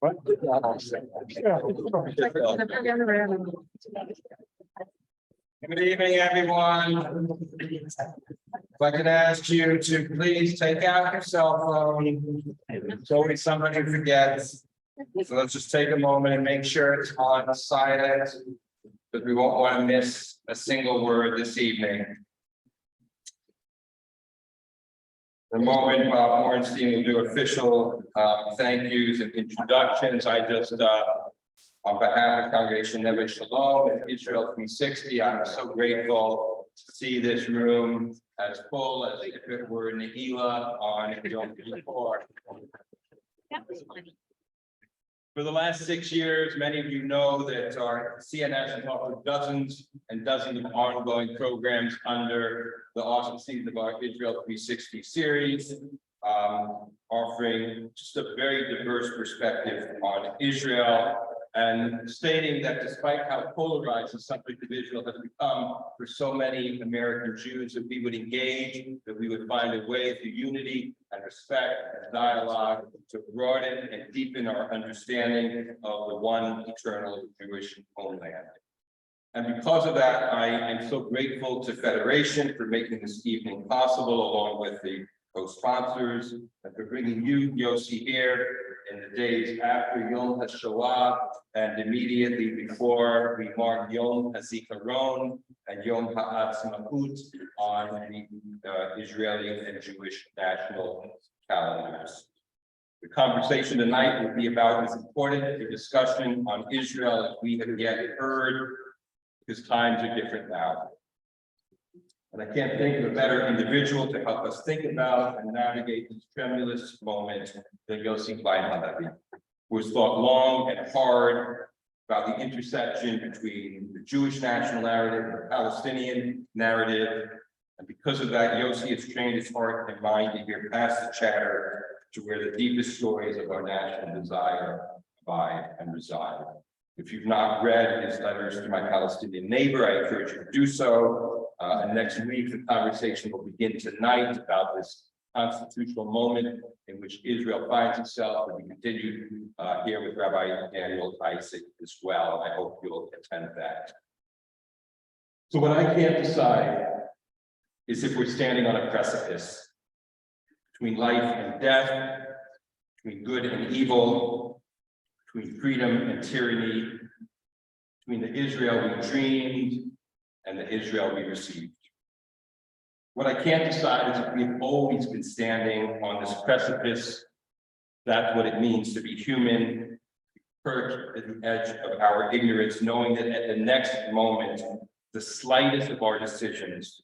What? Good evening, everyone. If I could ask you to please take out your cell phone. It's always somebody who forgets. So let's just take a moment and make sure it's on silent, because we won't want to miss a single word this evening. The moment Bob Ornstein will do official thank yous and introductions, I just, on behalf of Congregation Neveh Shalom and Israel 360, I'm so grateful to see this room as full as if it were Nehila on Yom Kippur. That was funny. For the last 6 years, many of you know that our CNS has offered dozens and dozens of ongoing programs under the auspices of our Israel 360 series, offering just a very diverse perspective on Israel, and stating that despite how polarized the subject of Israel has become for so many American Jews, that we would engage, that we would find a way through unity and respect and dialogue to broaden and deepen our understanding of the one eternal Jewish homeland. And because of that, I am so grateful to Federation for making this evening possible, along with the co-sponsors, and for bringing you, Yossi, here in the days after Yom HaShoah and immediately before we mark Yom HaZikaron and Yom HaAtzmaut on the Israeli and Jewish national calendars. The conversation tonight will be about as important a discussion on Israel as we have yet heard, because times are different now. And I can't think of a better individual to help us think about and navigate this tremulous moment than Yossi Klein Halevi, who has thought long and hard about the intersection between the Jewish national narrative and the Palestinian narrative. And because of that, Yossi has trained his heart and mind to hear past the chatter to where the deepest stories of our national desire abide and reside. If you've not read his letters to my Palestinian neighbor, I encourage you to do so. And next week, the conversation will begin tonight about this constitutional moment in which Israel finds itself, and we continue here with Rabbi Daniel Isaac as well. I hope you'll attend that. So what I can't decide is if we're standing on a precipice between life and death, between good and evil, between freedom and tyranny, between the Israel we dreamed and the Israel we received. What I can't decide is if we've always been standing on this precipice. That's what it means to be human, perched at the edge of our ignorance, knowing that at the next moment, the slightest of our decisions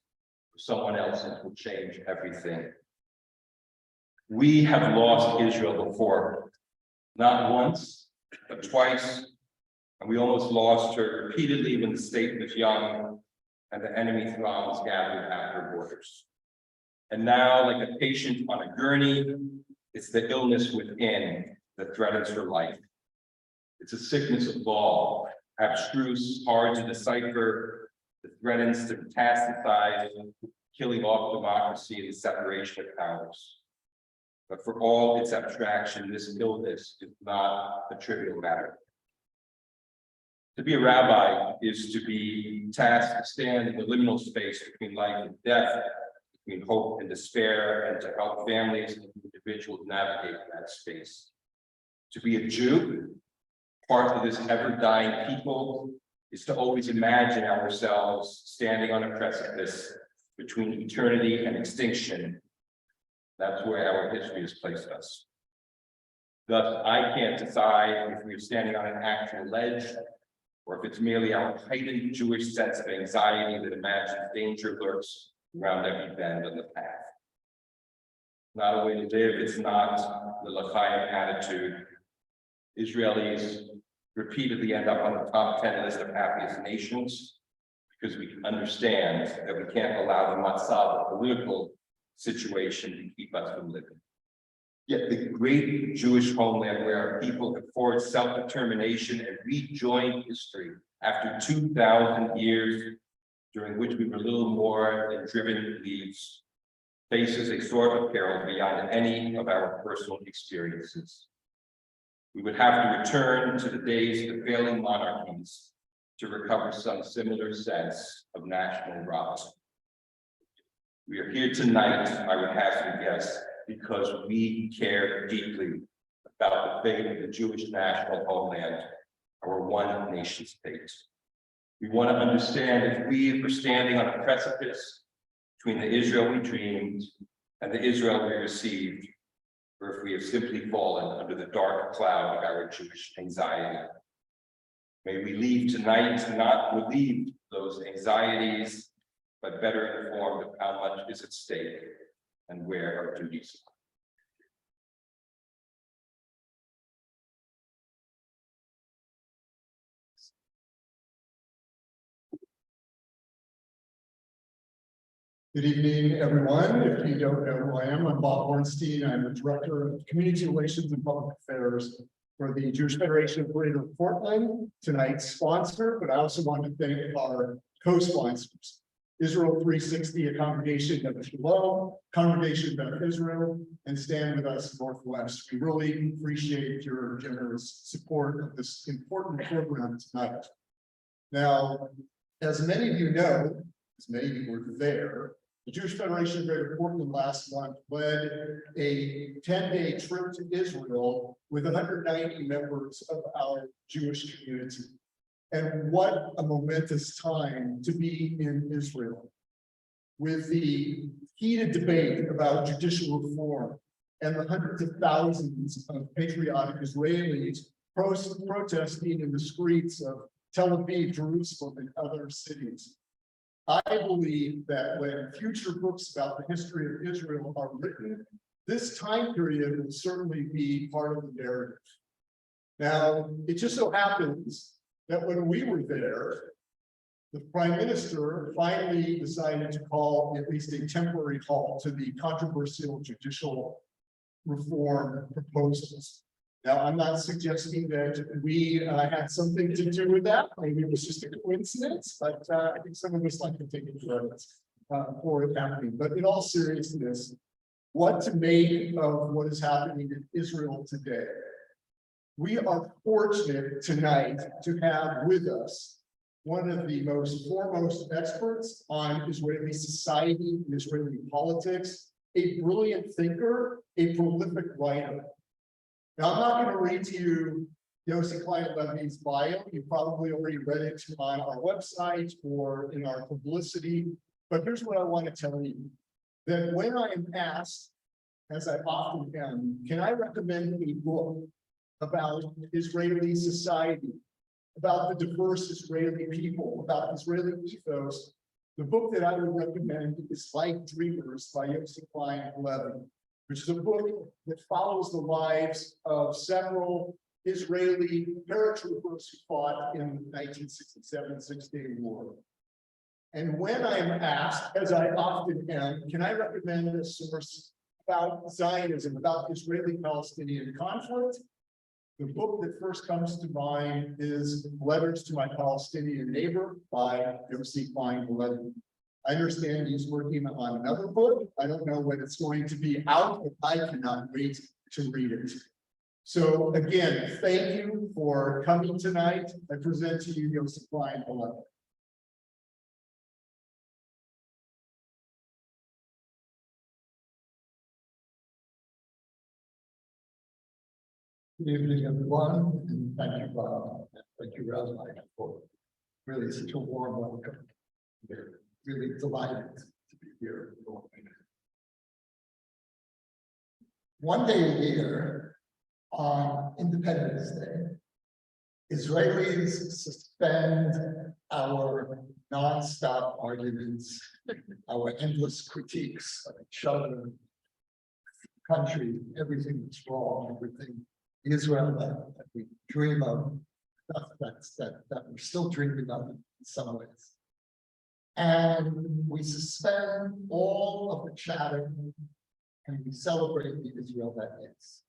for someone else's will change everything. We have lost Israel before, not once, but twice, and we almost lost her repeatedly when the state was young and the enemy throngs gathered at her borders. And now, like a patient on a gurney, it's the illness within that threatens her life. It's a sickness of law, abstruse, hard to decipher, that threatens to metastasize, killing off democracy and the separation of powers. But for all its abstraction, this illness is not a trivial matter. To be a rabbi is to be tasked to stand in the liminal space between life and death, between hope and despair, and to help families and individuals navigate that space. To be a Jew, part of this ever-dying people, is to always imagine ourselves standing on a precipice between eternity and extinction. That's where our history has placed us. Thus, I can't decide if we're standing on an actual ledge, or if it's merely our heightened Jewish sense of anxiety that imagines danger lurks around every bend on the path. Not a way to live, it's not the L'chaim attitude. Israelis repeatedly end up on the top 10 list of happiest nations because we understand that we can't allow the matzah, the political situation, to keep us from living. Yet the great Jewish homeland where our people have forged self-determination and rejoined history after 2,000 years, during which we were little more than driven leaves, faces a sort of peril beyond any of our personal experiences. We would have to return to the days of failing monarchies to recover some similar sense of national right. We are here tonight, I would have you guess, because we care deeply about the fate of the Jewish national homeland, our one nation state. We want to understand if we are standing on a precipice between the Israel we dreamed and the Israel we received, or if we have simply fallen under the dark cloud of our Jewish anxiety. May we leave tonight not relieved those anxieties, but better informed of how much is at stake and where our duties are. Good evening, everyone. If you don't know who I am, I'm Bob Ornstein. I'm the Director of Community Relations and Public Affairs for the Jewish Federation of Greater Portland, tonight's sponsor, but I also want to thank our co-sponsors. Israel 360, a congregation of Shalom, Congregation of Israel, and Stand With Us Northwest. We really appreciate your generous support of this important program tonight. Now, as many of you know, as many of you were there, the Jewish Federation of Greater Portland last month led a 10-day trip to Israel with 190 members of our Jewish community. And what a momentous time to be in Israel, with the heated debate about judicial reform and the hundreds of thousands of patriotic Israelis protesting in the streets of Tel Aviv, Jerusalem, and other cities. I believe that when future books about the history of Israel are written, this time period will certainly be part of the narrative. Now, it just so happens that when we were there, the Prime Minister finally decided to call at least a temporary halt to the controversial judicial reform proposals. Now, I'm not suggesting that we had something to do with that. Maybe it was just a coincidence, but I think some of us like to take it for it happening. But in all seriousness, what to make of what is happening in Israel today? We are fortunate tonight to have with us one of the most foremost experts on Israeli society and Israeli politics, a brilliant thinker, a prolific writer. Now, I'm not going to read to you Yossi Klein-Levy's bio. You probably already read it on our website or in our publicity. But here's what I want to tell you, that when I am asked, as I often am, can I recommend a book about Israeli society, about the diverse Israeli people, about Israeli ethos, the book that I would recommend is Like Dreamers by Yossi Klein-Levy, which is a book that follows the lives of several Israeli paratroopers who fought in the 1967 Six-Day War. And when I am asked, as I often am, can I recommend a source about Zionism, about Israeli-Palestinian conflict? The book that first comes to mind is Letters to My Palestinian Neighbor by Yossi Klein-Levy. I understand he's working on another book. I don't know when it's going to be out, but I cannot wait to read it. So again, thank you for coming tonight. I present to you Yossi Klein-Levy. Good evening, everyone, and thank you, Bob. Thank you, Rabbi, for really such a warm welcome. We're really delighted to be here. One day a year, on Independence Day, Israelis suspend our non-stop arguments, our endless critiques of each other, country, everything that's wrong, everything Israel that we dream of, that we're still dreaming of in some ways. And we suspend all of the chatter and we celebrate the Israel that is.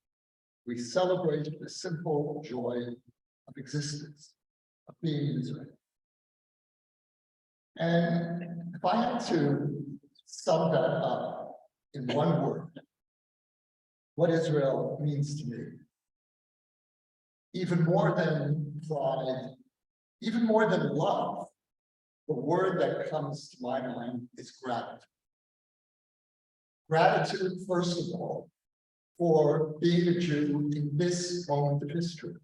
We celebrate the simple joy of existence, of being Israel. And if I had to sum that up in one word, what Israel means to me even more than pride, even more than love, the word that comes to my mind is gratitude. Gratitude, first of all, for being a Jew in this moment of history,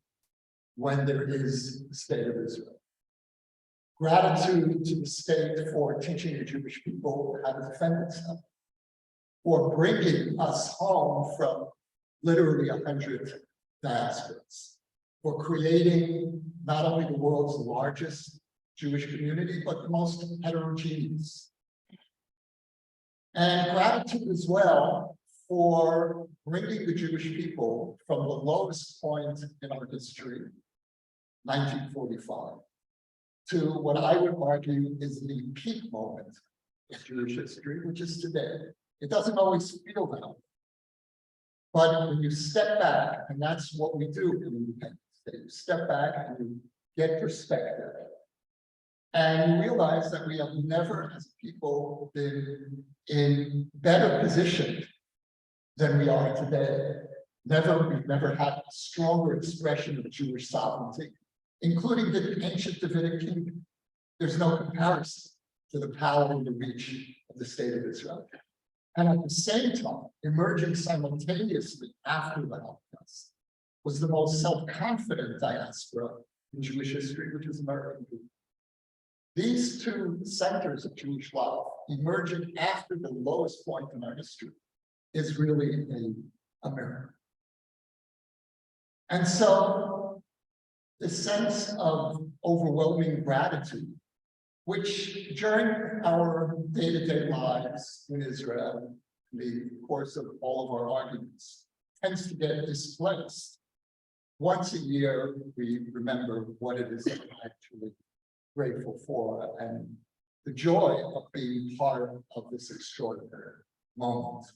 when there is the state of Israel. Gratitude to the state for teaching the Jewish people how to defend itself, for bringing us home from literally 100 diasporas, for creating not only the world's largest Jewish community, but the most heterogeneous. And gratitude as well for bringing the Jewish people from the lowest point in our history, 1945, to what I would argue is the peak moment of Jewish history, which is today. It doesn't always feel that way. But when you step back, and that's what we do in Independence Day, you step back and you get perspective. And you realize that we have never, as a people, been in better position than we are today. We've never had a stronger expression of Jewish sovereignty, including the ancient Davidic kingdom. There's no comparison to the power and the reach of the state of Israel. And at the same time, emerging simultaneously after the Holocaust was the most self-confident diaspora in Jewish history, which is American Jews. These two centers of Jewish life emerging after the lowest point in our history is really a miracle. And so the sense of overwhelming gratitude, which during our day-to-day lives in Israel, in the course of all of our arguments, tends to get displaced. Once a year, we remember what it is that we're actually grateful for and the joy of being part of this extraordinary moment.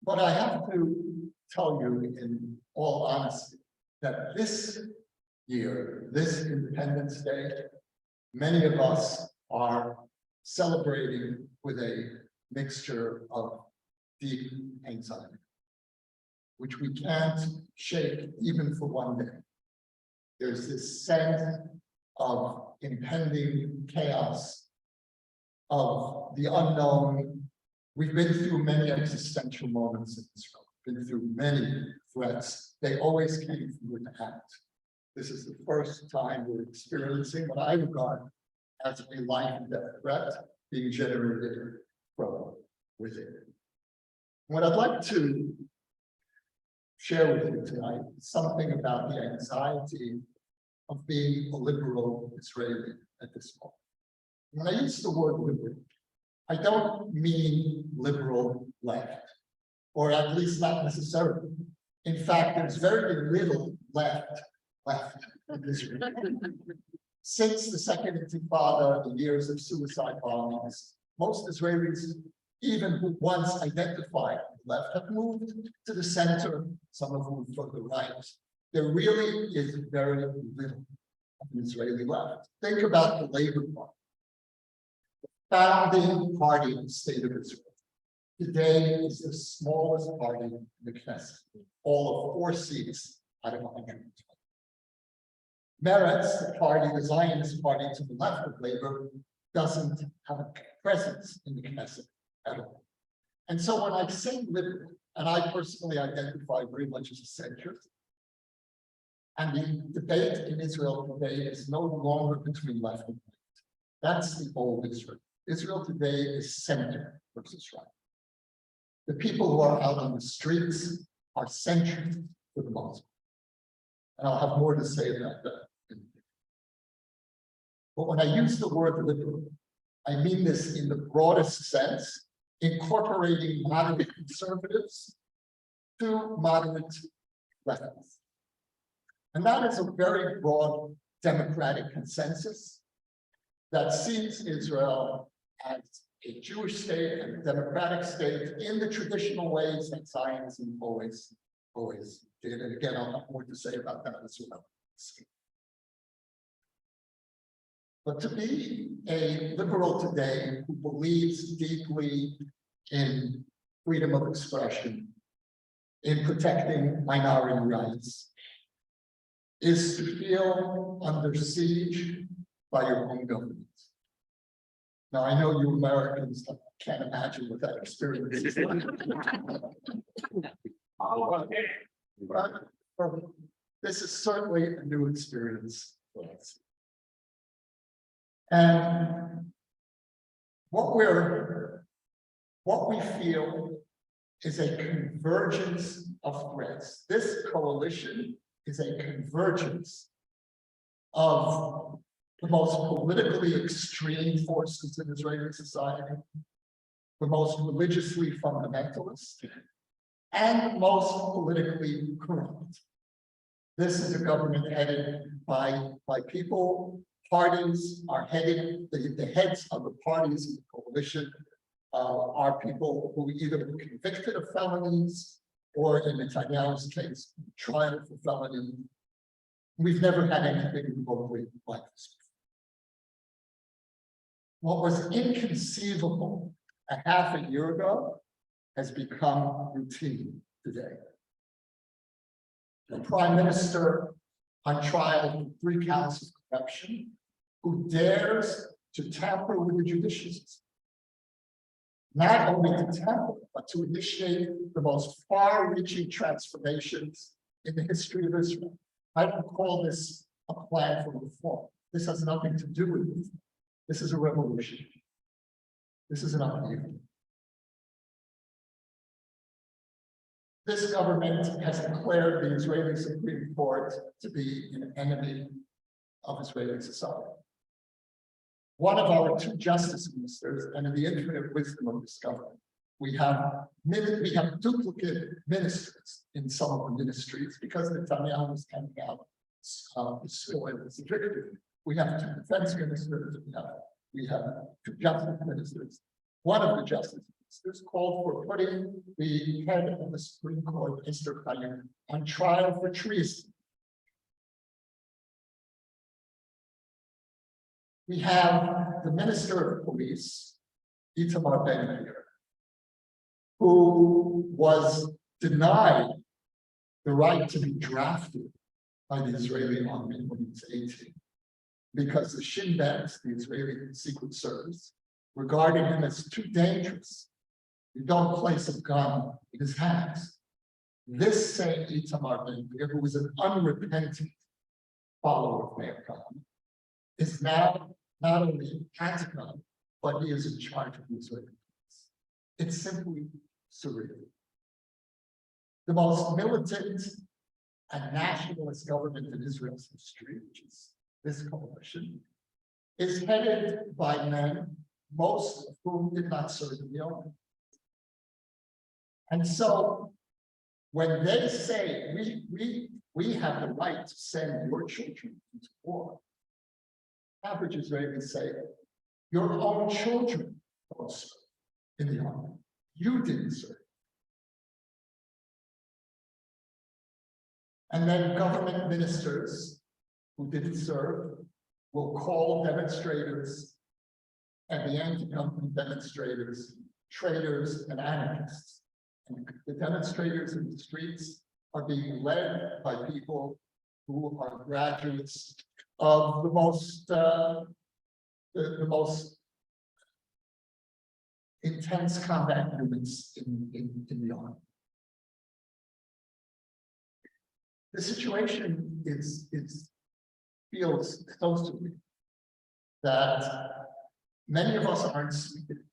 But I have to tell you in all honesty that this year, this Independence Day, many of us are celebrating with a mixture of deep anxiety, which we can't shake even for one day. There's this sense of impending chaos, of the unknown. We've been through many existential moments in Israel, been through many threats. They always came through an act. This is the first time we're experiencing what I regard as a life and death threat being generated from within. What I'd like to share with you tonight is something about the anxiety of being a liberal Israeli at this moment. When I use the word liberal, I don't mean liberal left, or at least not necessarily. In fact, there's very little left in Israel. Since the Second Intifada, the years of suicide bombings, most Israelis, even who once identified the left, have moved to the center, some of whom to the right. There really is very little of an Israeli left. Think about the Labor Party, the founding party of the state of Israel. Today is the smallest party in the Knesset, all of 4 seats out of 120. Meretz, the party, the Zionist party to the left of Labor, doesn't have a presence in the Knesset at all. And so when I say liberal, and I personally identify very much as a centrist, and the debate in Israel today is no longer between left and right. That's the old Israel. Israel today is center versus right. The people who are out on the streets are centrist for the most part. And I'll have more to say about that. But when I use the word liberal, I mean this in the broadest sense, incorporating moderate conservatives to moderate leftists. And that is a very broad democratic consensus that sees Israel as a Jewish state and a democratic state in the traditional ways that Zionism always did. And again, I'll have more to say about that as well. But to be a liberal today who believes deeply in freedom of expression, in protecting minority rights is to feel under siege by your own government. Now, I know you Americans can't imagine what that experience is like. But this is certainly a new experience for us. And what we feel is a convergence of threats. This coalition is a convergence of the most politically extreme forces in Israeli society, the most religiously fundamentalist, and the most politically corrupt. This is a government headed by people. Parties are headed, the heads of the parties in the coalition are people who either were convicted of felonies or, in Netanyahu's case, trial for felony. We've never had anything remotely like this. What was inconceivable a half a year ago has become routine today. The prime minister on trial for 3 counts of corruption, who dares to tamper with the judicial system. Not only to tamper, but to initiate the most far-reaching transformations in the history of Israel. I don't call this a plan for reform. This has nothing to do with it. This is a revolution. This is an upheaval. This government has declared the Israeli Supreme Court to be an enemy of Israeli society. One of our 2 justice ministers, and in the infinite wisdom of this government, we have duplicate ministers in some of the ministries because Netanyahu is handing out spoil as a victory. We have 2 defense ministers, we have 2 justice ministers. One of the justice ministers called for putting the head of the Supreme Court, Mr. Klein, on trial for treason. We have the Minister of Police, Itamar Ben-Gvir, who was denied the right to be drafted by the Israeli army when he was 18, because the Shin Bet, the Israeli Secret Service, regarded him as too dangerous. You don't place a gun in his hands. This same Itamar Ben-Gvir, who was an unrepentant follower of Meir Kahane, is now not only has a gun, but he is in charge of the Israeli police. It's simply surreal. The most militant and nationalist government in Israel's history, which is this coalition, is headed by men, most of whom did not serve in the army. And so when they say we have the right to send your children into war, average Israelis say, your own children don't serve in the army. You didn't serve. And then government ministers who didn't serve will call demonstrators and the anti-government demonstrators traitors and anarchists. And the demonstrators in the streets are being led by people who are graduates of the most intense combat units in the army. The situation feels close to me that many of us aren't sleeping.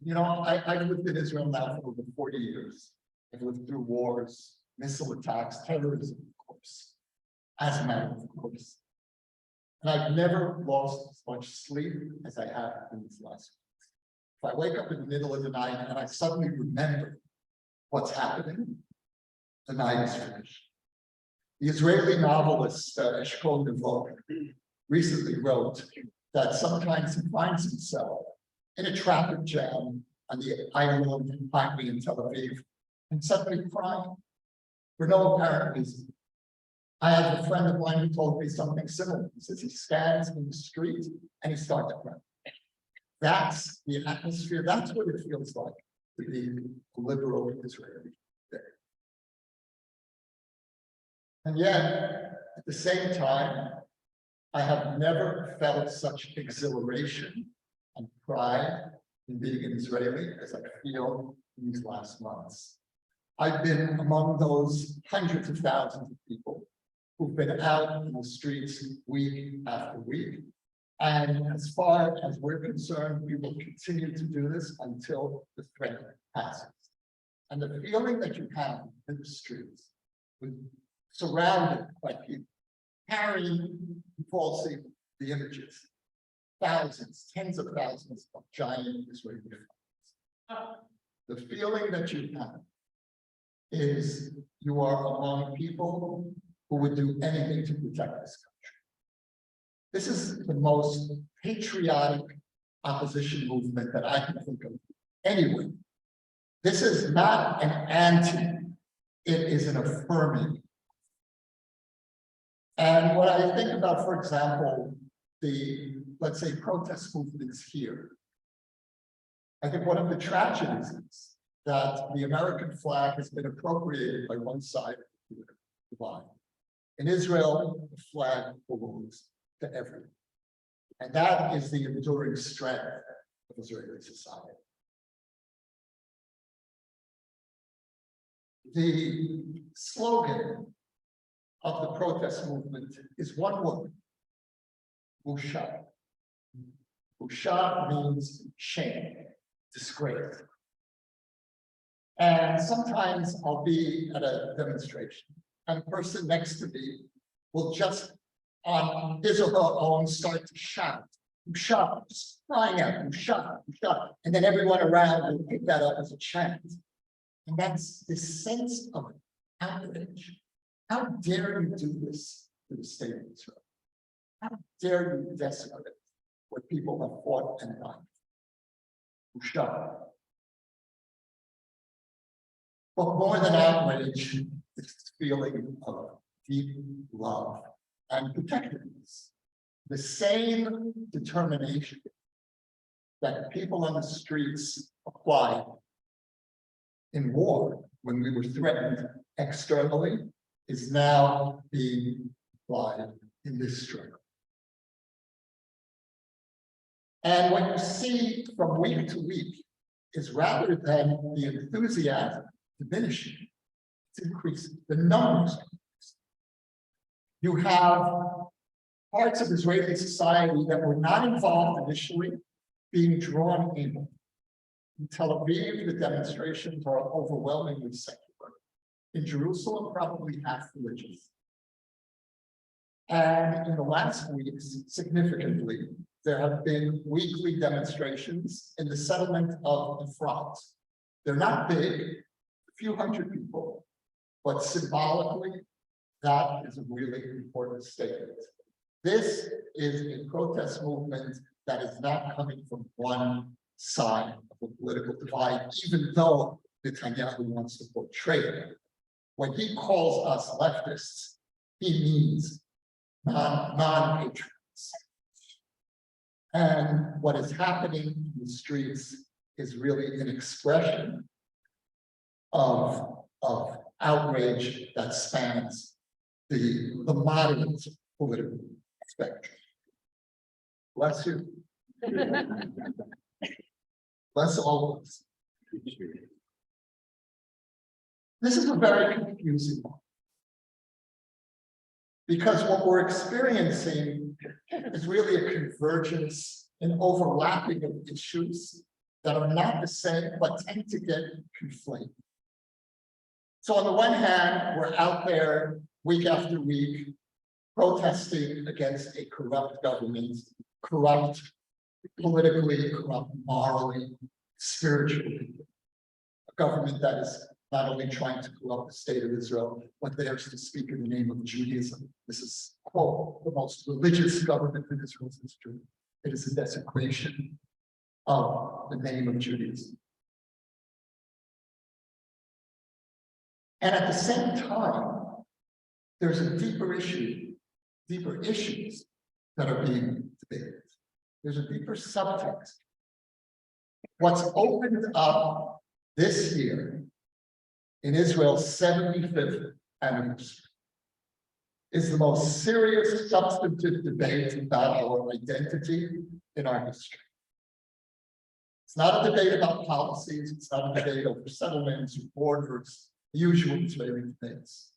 You know, I've lived in Israel now for over 40 years. I've lived through wars, missile attacks, terrorism, of course, as a matter of course. And I've never lost as much sleep as I have in these last weeks. If I wake up in the middle of the night and I suddenly remember what's happening, the night is finished. The Israeli novelist Eshkol Neveh recently wrote that sometimes he finds himself in a traffic jam on the island highway in Tel Aviv and suddenly crying for no apparent reason. I have a friend of mine who told me something similar. He says he stands in the street and he starts to cry. That's the atmosphere. That's what it feels like to be a liberal Israeli. And yet, at the same time, I have never felt such exhilaration and pride in being an Israeli as I feel in these last months. I've been among those hundreds of thousands of people who've been out in the streets week after week. And as far as we're concerned, we will continue to do this until the threat passes. And the feeling that you have in the streets, surrounded by people, carrying, you all see the images, thousands, tens of thousands of giant Israeli flags. The feeling that you have is you are among people who would do anything to protect this country. This is the most patriotic opposition movement that I can think of anyway. This is not an anti, it is an affirming. And what I think about, for example, the, let's say, protest movements here, I think one of the tragedies is that the American flag has been appropriated by one side of the divide. In Israel, the flag belongs to everyone. And that is the enduring strength of Israeli society. The slogan of the protest movement is one word, Busha. Busha means shame, disgrace. And sometimes I'll be at a demonstration and a person next to me will just on his or her own start to shout, Busha, just crying out, Busha, Busha. And then everyone around will pick that up as a chant. And that's this sense of outrage. How dare you do this to the state of Israel? How dare you desecrate what people have fought and died? Busha. But more than outrage, it's this feeling of deep love and protectiveness. The same determination that people on the streets applied in war when we were threatened externally is now being applied in this struggle. And what you see from week to week is rather than the enthusiasm diminishing, it's increasing. The numbers are increasing. You have parts of Israeli society that were not involved initially being drawn in. In Tel Aviv, the demonstrations are overwhelmingly secular. In Jerusalem, probably half religious. And in the last weeks, significantly, there have been weekly demonstrations in the settlement of Efrat. They're not big, a few hundred people, but symbolically, that is a really important statement. This is a protest movement that is not coming from one side of the political divide, even though Netanyahu wants to portray it. When he calls us leftists, he means non-patriots. And what is happening in the streets is really an expression of outrage that spans the moderate political spectrum. Bless you. Bless all of us. This is a very confusing one. Because what we're experiencing is really a convergence and overlapping of issues that are not the same, but tend to get conflated. So on the one hand, we're out there week after week, protesting against a corrupt government, corrupt politically, corrupt morally, spiritually. A government that is not only trying to corrupt the state of Israel, but dares to speak in the name of Judaism. This is, quote, the most religious government in Israel's history. It is a desecration of the name of Judaism. And at the same time, there's a deeper issue, deeper issues that are being debated. There's a deeper subtext. What's opened up this year in Israel's 75th anniversary is the most serious substantive debate about our identity in our history. It's not a debate about policies, it's not a debate over settlements or borders, the usual Israeli debates.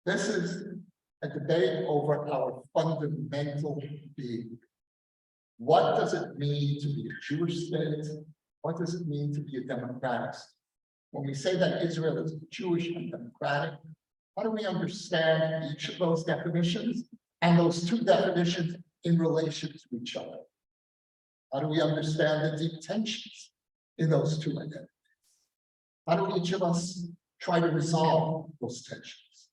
This is a debate over our fundamental being. What does it mean to be a Jewish state? What does it mean to be a democratic state? When we say that Israel is Jewish and democratic, how do we understand each of those definitions and those two definitions in relation to each other? How do we understand the deep tensions in those two identities? How do each of us try to resolve those tensions?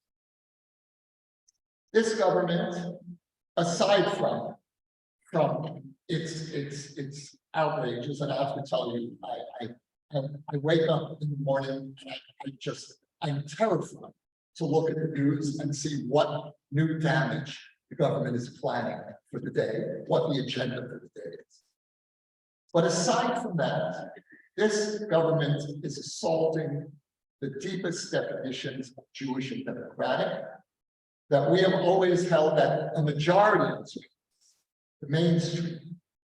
This government, aside from its outrages, and I have to tell you, I wake up in the morning and I'm terrified to look at the news and see what new damage the government is planning for the day, what the agenda for the day is. But aside from that, this government is assaulting the deepest definitions of Jewish and democratic that we have always held that a majority of the mainstream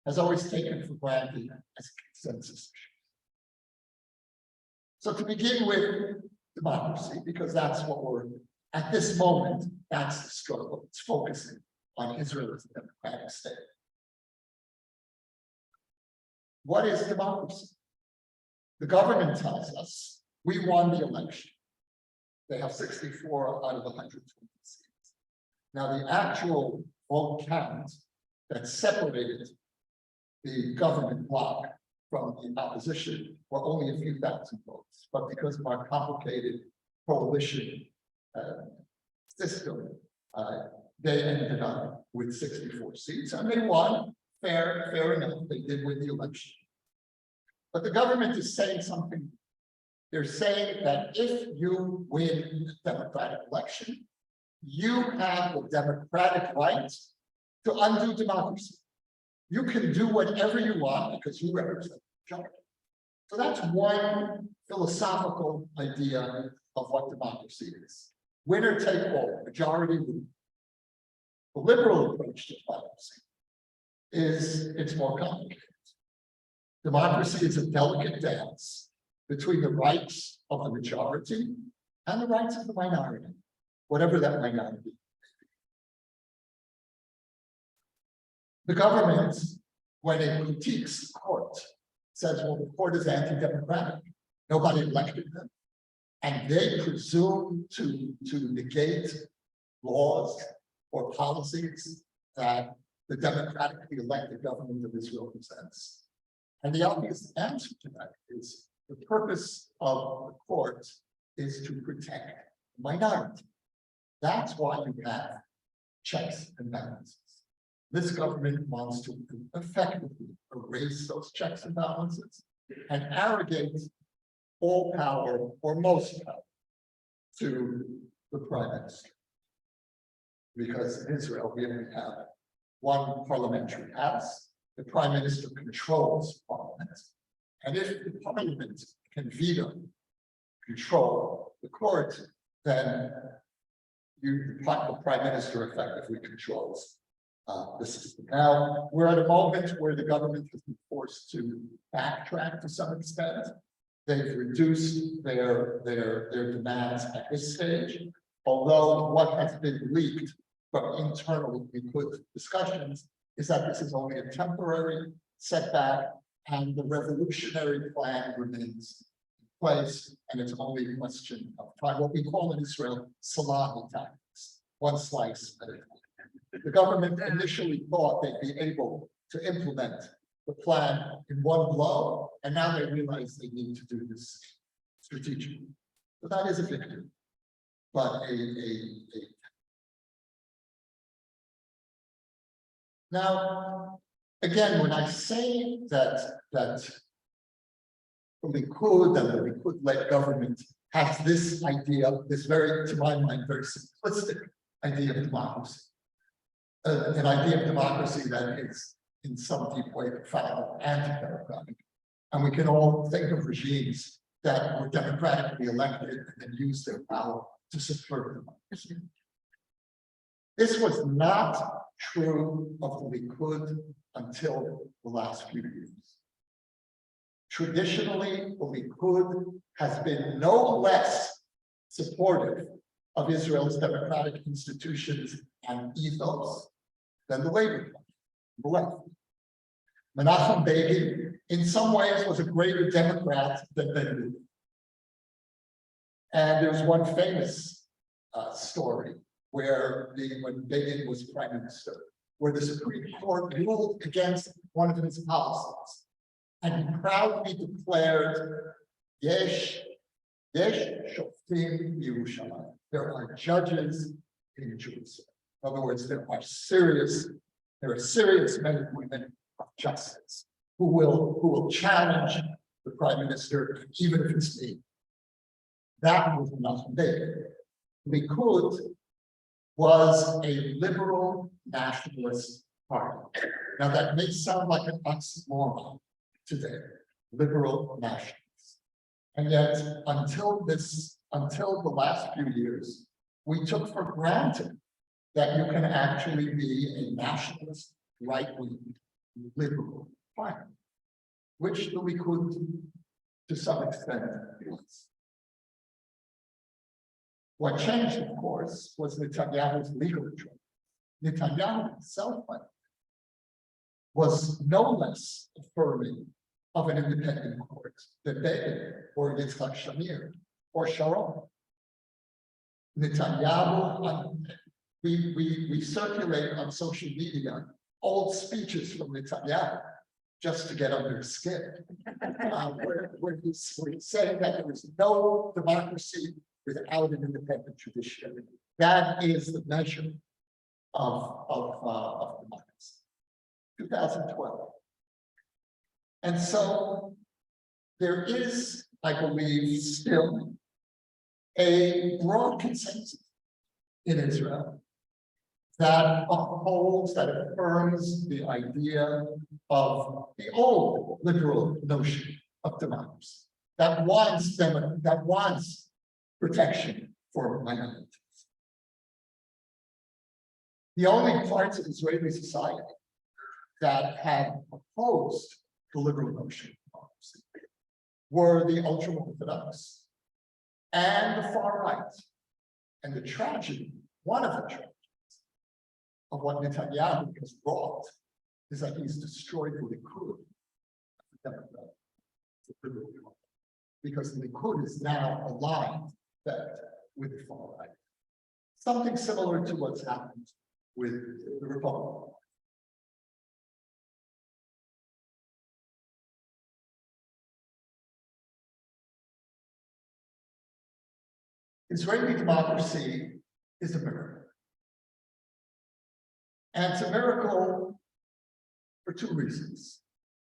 has always taken for granted as a consensus. So to begin with democracy, because that's what we're, at this moment, that's the struggle. It's focusing on Israel as a democratic state. What is democracy? The government tells us we won the election. They have 64 out of 120 seats. Now, the actual vote count that separated the government bloc from the opposition were only a few thousand votes, but because of our complicated coalition system, they ended up with 64 seats, and they won. Fair enough. They did win the election. But the government is saying something. They're saying that if you win a democratic election, you have the democratic right to undo democracy. You can do whatever you want because you represent the majority. So that's one philosophical idea of what democracy is. Winner take all, majority rule. The liberal approach to democracy is it's more complicated. Democracy is a delicate dance between the rights of the majority and the rights of the minority, whatever that minority is. The government, when it critiques the court, says, well, the court is anti-democratic. Nobody elected them. And they presume to negate laws or policies that the democratically elected government of Israel presents. And the obvious answer to that is the purpose of the court is to protect the minority. That's why you have checks and balances. This government wants to effectively erase those checks and balances and arrogate all power or most power to the prime minister. Because in Israel, we only have one parliamentary house. The prime minister controls parliament. And if the parliament can veto, control the court, then the prime minister effectively controls the system. Now, we're at a moment where the government has been forced to backtrack to some extent. They've reduced their demands at this stage, although what has been leaked from internal Likud discussions is that this is only a temporary setback and the revolutionary plan remains in place, and it's only a question of time. What we call in Israel salami tactics, one slice at a time. The government initially thought they'd be able to implement the plan in one blow, and now they realize they need to do this strategically. So that is a victory, but Now, again, when I say that the Likud and the Likud-led government has this idea, this very, to my mind, very simplistic idea of democracy, an idea of democracy that is in some deep way profound anti-democratic. And we can all think of regimes that were democratically elected and then use their power to subvert democracy. This was not true of the Likud until the last few years. Traditionally, the Likud has been no less supportive of Israel's democratic institutions and ethos than the Labor Party, the left. Menachem Begin, in some ways, was a greater Democrat than Ben-Gurion. And there's one famous story where when Begin was prime minister, where the Supreme Court ruled against one of his policies, and he proudly declared, Yesh Shoftim Yerushalayim. There are judges in Jerusalem. In other words, there are serious men and women of justice who will challenge the prime minister, even if it's me. That was Menachem Begin. Likud was a liberal nationalist party. Now that may sound like an oxymoron today, liberal nationalists. And yet, until the last few years, we took for granted that you can actually be a nationalist, right-wing, liberal party, which the Likud, to some extent, is. What changed, of course, was Netanyahu's legal trouble. Netanyahu himself was no less affirming of an independent court than Begin or Yitzhak Shamir or Shalom. Netanyahu, we circulate on social media old speeches from Netanyahu just to get under his skin, where he's saying that there is no democracy without an independent judiciary. That is the measure of democracy. 2012. And so there is, I believe, still a broad consensus in Israel that upholds, that affirms the idea of the old liberal notion of democracy, that wants protection for minorities. The only parts of Israeli society that had opposed the liberal notion of democracy were the ultra-Orthodox and the far right. And the tragedy, one of the tragedies of what Netanyahu has wrought is that he's destroyed the Likud, the Democrat, the liberal party, because the Likud is now aligned with the far right. Something similar to what's happened with the Republican Party. Israeli democracy is a miracle. And it's a miracle for two reasons.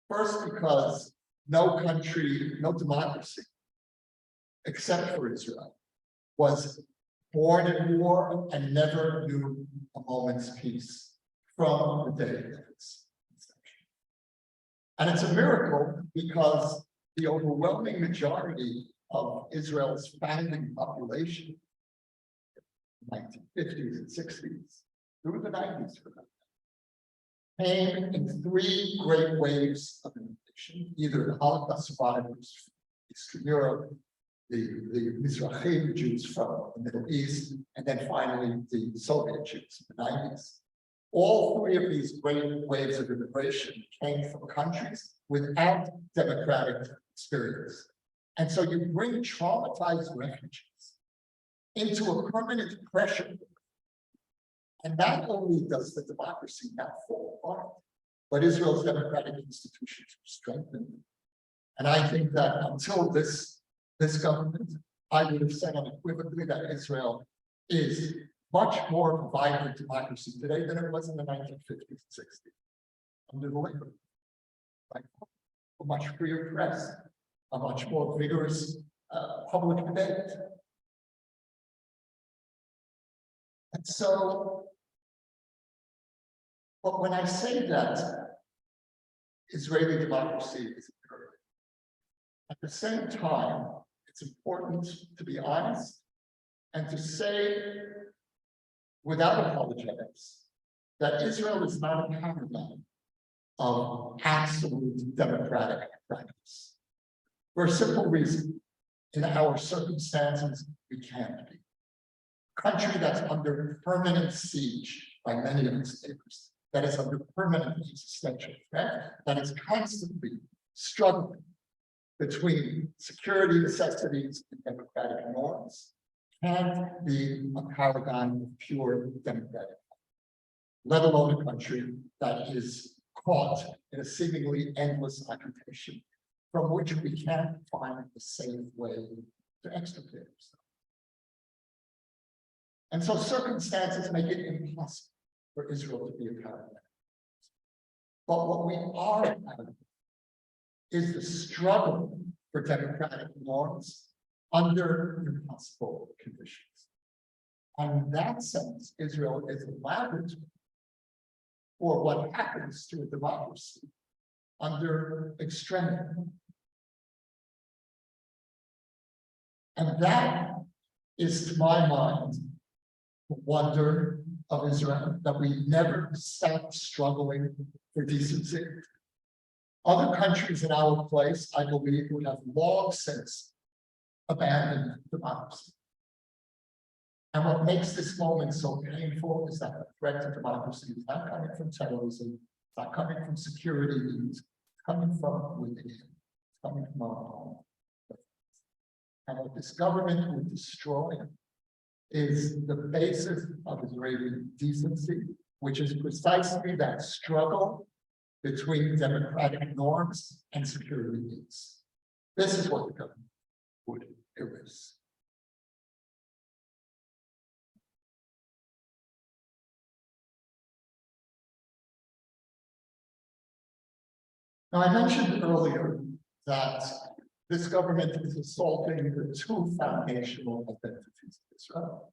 First, because no country, no democracy, except for Israel, was born in war and never knew a moment's peace from the day of its inception. And it's a miracle because the overwhelming majority of Israel's founding population, 1950s and 60s, through the 90s for them, came in three great waves of immigration, either the Holocaust survivors from Eastern Europe, the Mizrahi Jews from the Middle East, and then finally the Soviet Jews in the 90s. All three of these great waves of immigration came from countries without democratic experience. And so you bring traumatized refugees into a permanent pressure. And not only does the democracy not fall apart, but Israel's democratic institutions are strengthened. And I think that until this government, I would have said unequivocally that Israel is much more of a vibrant democracy today than it was in the 1950s and 60s under the Labor. Like a much freer press, a much more vigorous public debate. And so, but when I say that Israeli democracy is imperative, at the same time, it's important to be honest and to say without apologetics, that Israel is not a paradigm of absolute democratic practice. For a simple reason, in our circumstances, we can't be. A country that's under permanent siege by many of its neighbors, that is under permanent existential threat, that is constantly struggling between security necessities and democratic norms, can't be a paradigm of pure democratic, let alone a country that is caught in a seemingly endless occupation from which we can't find a safe way to extricate ourselves. And so circumstances make it impossible for Israel to be a paradigm. But what we are having is the struggle for democratic norms under impossible conditions. And in that sense, Israel is a laboratory for what happens to a democracy under extremity. And that is, to my mind, the wonder of Israel, that we never stop struggling for decency. Other countries in our place, I believe, would have long since abandoned democracy. And what makes this moment so painful is that the threat to democracy is not coming from terrorism, it's not coming from security needs, it's coming from within, it's coming from our home. And what this government would destroy is the basis of Israeli decency, which is precisely that struggle between democratic norms and security needs. This is what the government would erase. Now, I mentioned earlier that this government is assaulting the two foundational identities of Israel,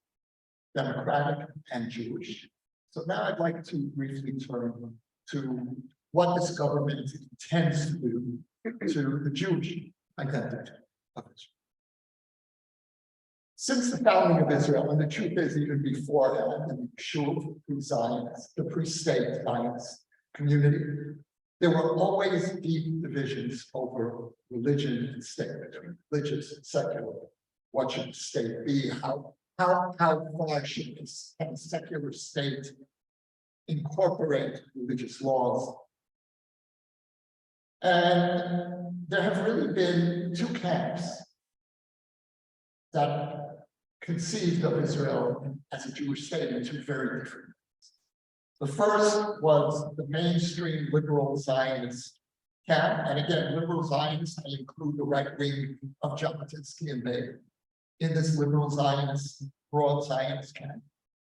democratic and Jewish. So now I'd like to briefly turn to what this government intends to do to the Jewish identity of Israel. Since the founding of Israel, and the truth is even before that, and Shuv, pre-Zionist, the pre-state Zionist community, there were always deep divisions over religion and state, between religious and secular. What should the state be? How far should a secular state incorporate religious laws? And there have really been two camps that conceived of Israel as a Jewish state in two very different ways. The first was the mainstream liberal Zionist camp, and again, liberal Zionists, I include the right wing of Jabotinsky and Begin in this liberal Zionist, broad Zionist camp,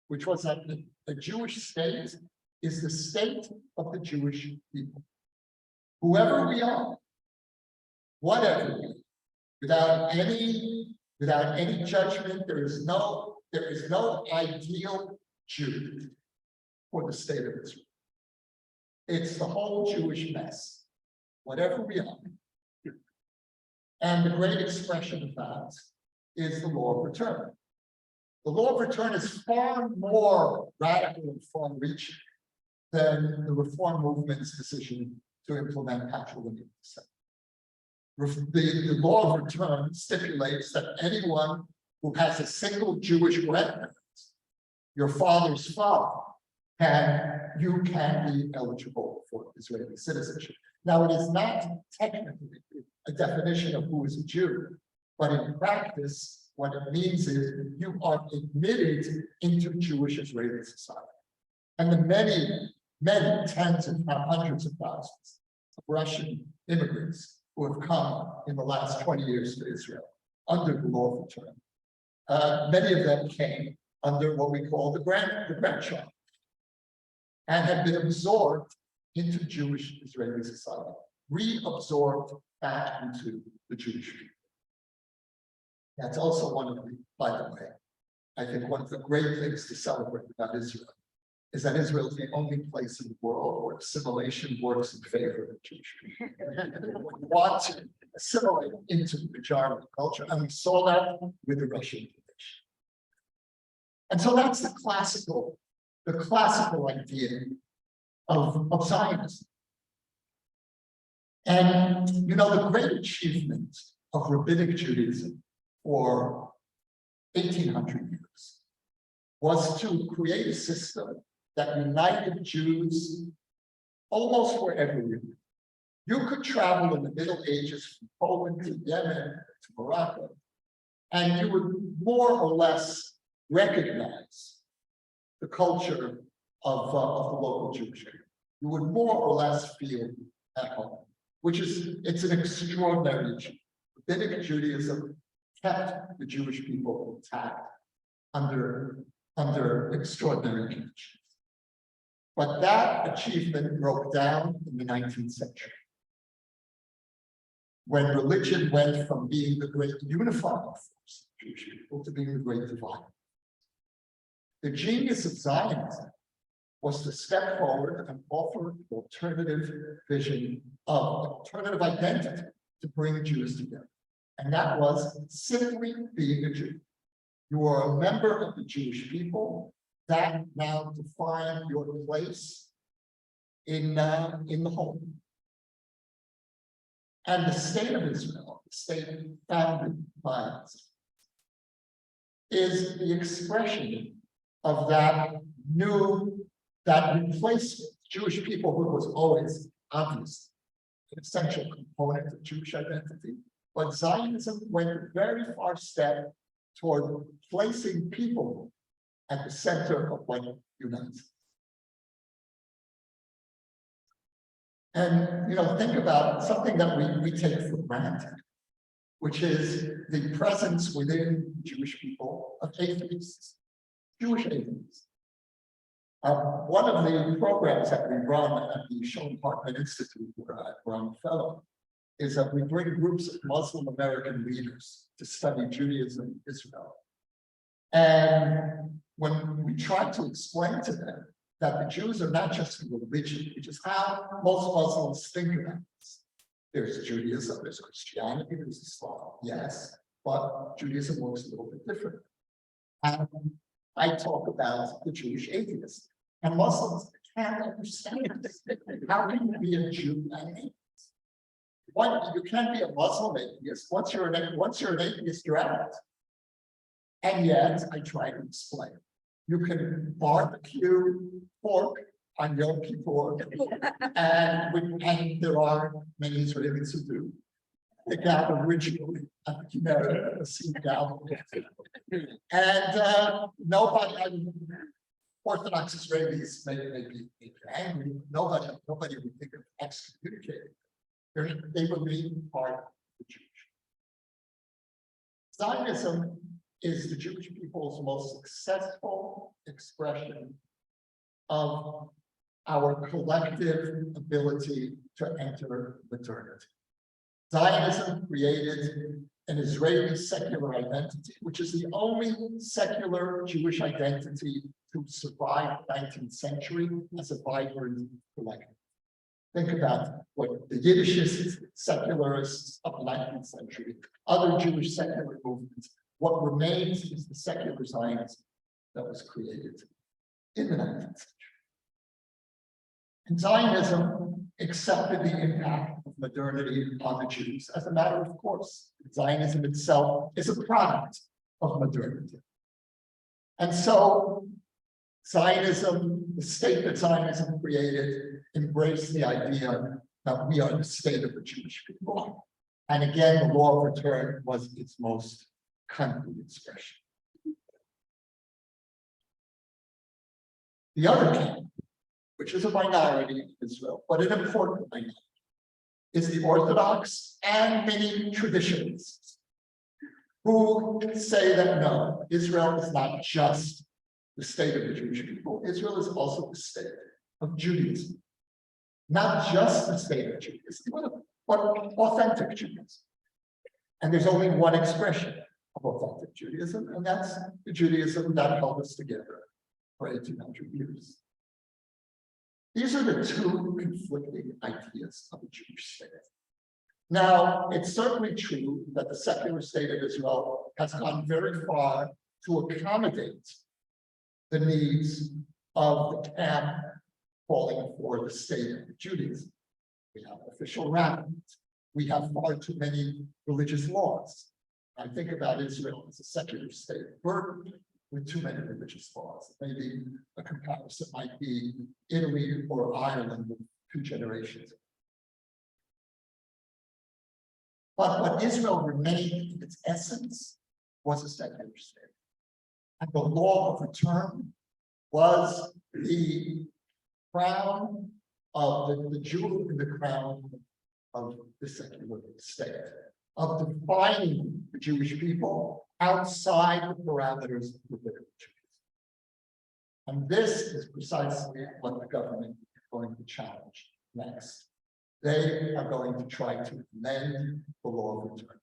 which was that the Jewish state is the state of the Jewish people. Whoever we are, whatever we are, without any judgment, there is no ideal Jew for the state of Israel. It's the whole Jewish mess, whatever we are. And the great expression of that is the law of return. The law of return is far more radical and far-reaching than the reform movement's decision to implement patrilineal descent. The law of return stipulates that anyone who has a single Jewish grandparent, your father's father, you can be eligible for Israeli citizenship. Now, it is not technically a definition of who is a Jew, but in practice, what it means is you are admitted into Jewish Israeli society. And the many tens, if not hundreds of thousands of Russian immigrants who have come in the last 20 years to Israel under the law of return. Many of them came under what we call the grandchild, and have been absorbed into Jewish Israeli society, reabsorbed back into the Jewish people. That's also one of the, by the way, I think one of the great things to celebrate about Israel is that Israel is the only place in the world where assimilation works in favor of the Jewish people. When you want to assimilate into the majority culture, and we saw that with the Russian invasion. And so that's the classical idea of Zionism. And the great achievement of rabbinic Judaism for 1800 years was to create a system that united Jews almost wherever you were. You could travel in the Middle Ages from Poland to Yemen to Morocco, and you would more or less recognize the culture of the local Jewish people. You would more or less feel at home, it's an extraordinary achievement. Rabbinic Judaism kept the Jewish people intact under extraordinary conditions. But that achievement broke down in the 19th century, when religion went from being the great unifying force of Jewish people to being the great dividing. The genius of Zionism was to step forward and offer an alternative vision of an alternative identity to bring Jews together. And that was simply being a Jew. You are a member of the Jewish people. That now defines your place in the home. And the state of Israel, the state founded by us, is the expression of that replacement. Jewish peoplehood was always obvious, an essential component of Jewish identity. But Zionism went a very far step toward placing people at the center of what unites. And think about something that we take for granted, which is the presence within Jewish people of atheists, Jewish atheists. One of the programs that we run at the Shalom Institute, where I'm a fellow, is that we bring groups of Muslim American leaders to study Judaism in Israel. And when we try to explain to them that the Jews are not just a religion, which is how most Muslims think about this. There's Judaism, there's Christianity, there's Islam, yes, but Judaism works a little bit different. And I talk about the Jewish atheists, and Muslims can't understand this. How can you be a Jew and an atheist? You can't be a Muslim atheist. Once you're an atheist, you're out. And yet, I try to explain. You can barbecue pork on Yom Kippur, and there are many Israelis who do. They gather originally at the Kinneret, the sea gathering. And nobody, Orthodox Israelis may be angry. Nobody would think of excommunicating. They remain part of the Jewish. Zionism is the Jewish people's most successful expression of our collective ability to enter modernity. Zionism created an Israeli secular identity, which is the only secular Jewish identity to survive the 19th century as a vibrant collective. Think about what the Yiddishists, secularists of the 19th century, other Jewish secular movements. What remains is the secular Zionism that was created in the 19th century. And Zionism accepted the impact of modernity on the Jews as a matter of course. Zionism itself is a product of modernity. And so Zionism, the state that Zionism created, embraced the idea that we are the state of the Jewish people. And again, the law of return was its most concrete expression. The other camp, which is a minority in Israel, but an important minority, is the Orthodox and many traditionalists who say that no, Israel is not just the state of the Jewish people. Israel is also the state of Judaism. Not just the state of Judaism, but authentic Judaism. And there's only one expression of authentic Judaism, and that's the Judaism that held us together for 1800 years. These are the two conflicting ideas of a Jewish state. Now, it's certainly true that the secular state of Israel has gone very far to accommodate the needs of the camp calling for the state of Judaism. We have official rabbis. We have far too many religious laws. I think about Israel as a secular state, burdened with too many religious laws. Maybe a comparison might be Italy or Ireland with 2 generations. But what Israel remained in its essence was a secular state. And the law of return was the crown of the jewel in the crown of the secular state, of defining the Jewish people outside the parameters of the literature. And this is precisely what the government is going to challenge next. They are going to try to amend the law of return.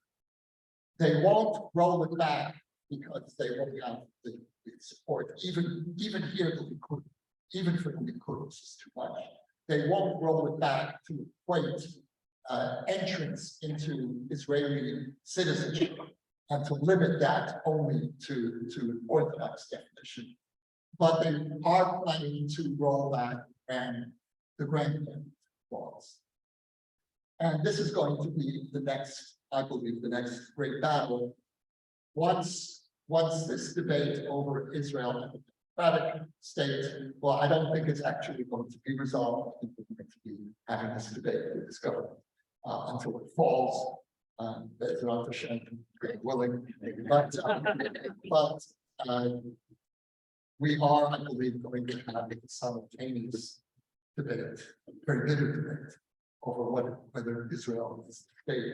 They won't roll it back because they won't have the support, even here the Likud, even for the Likud, this is too much. They won't roll it back to equate entrance into Israeli citizenship and to limit that only to an Orthodox definition. But they are planning to roll back and the grandparent laws. And this is going to be the next, I believe, the next great battle. Once this debate over Israel and the democratic state, well, I don't think it's actually going to be resolved. I think we're going to be having this debate with this government until it falls. There's an official willing, but we are, I believe, going to have a simultaneous debate, a very bitter debate, over whether Israel is the state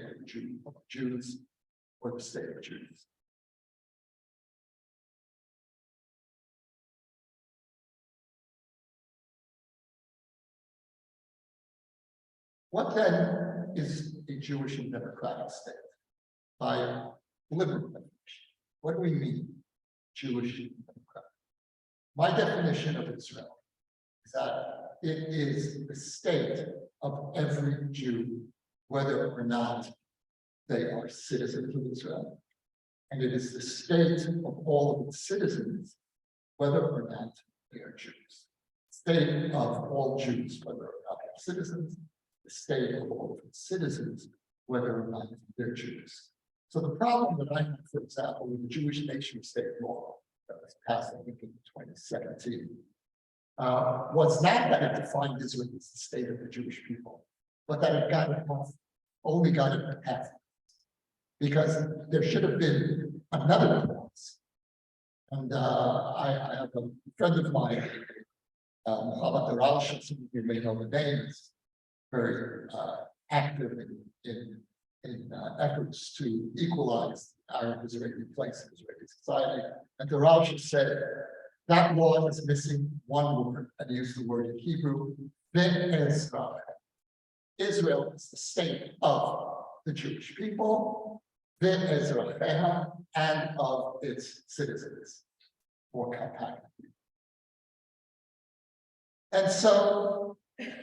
of Jews or the state of Jews. What then is a Jewish and democratic state? By liberal definition, what do we mean, Jewish and democratic? My definition of Israel is that it is the state of every Jew, whether or not they are citizens of Israel. And it is the state of all of its citizens, whether or not they are Jews. State of all Jews, whether or not they're citizens, the state of all of its citizens, whether or not they're Jews. So the problem that I have, for example, with the Jewish nation state law that was passed, I think, in 2017, was not that it defined Israel as the state of the Jewish people, but that it got it off, only got it half. Because there should have been another clause. And I have a friend of mine, Muhammad Arash, some of you may know the name, is very active in efforts to equalize Arab-Israeli place in Israeli society. And Arash said that law is missing one word, and he used the word in Hebrew, Israel. Israel is the state of the Jewish people, Israel, and of its citizens, more compactly. And so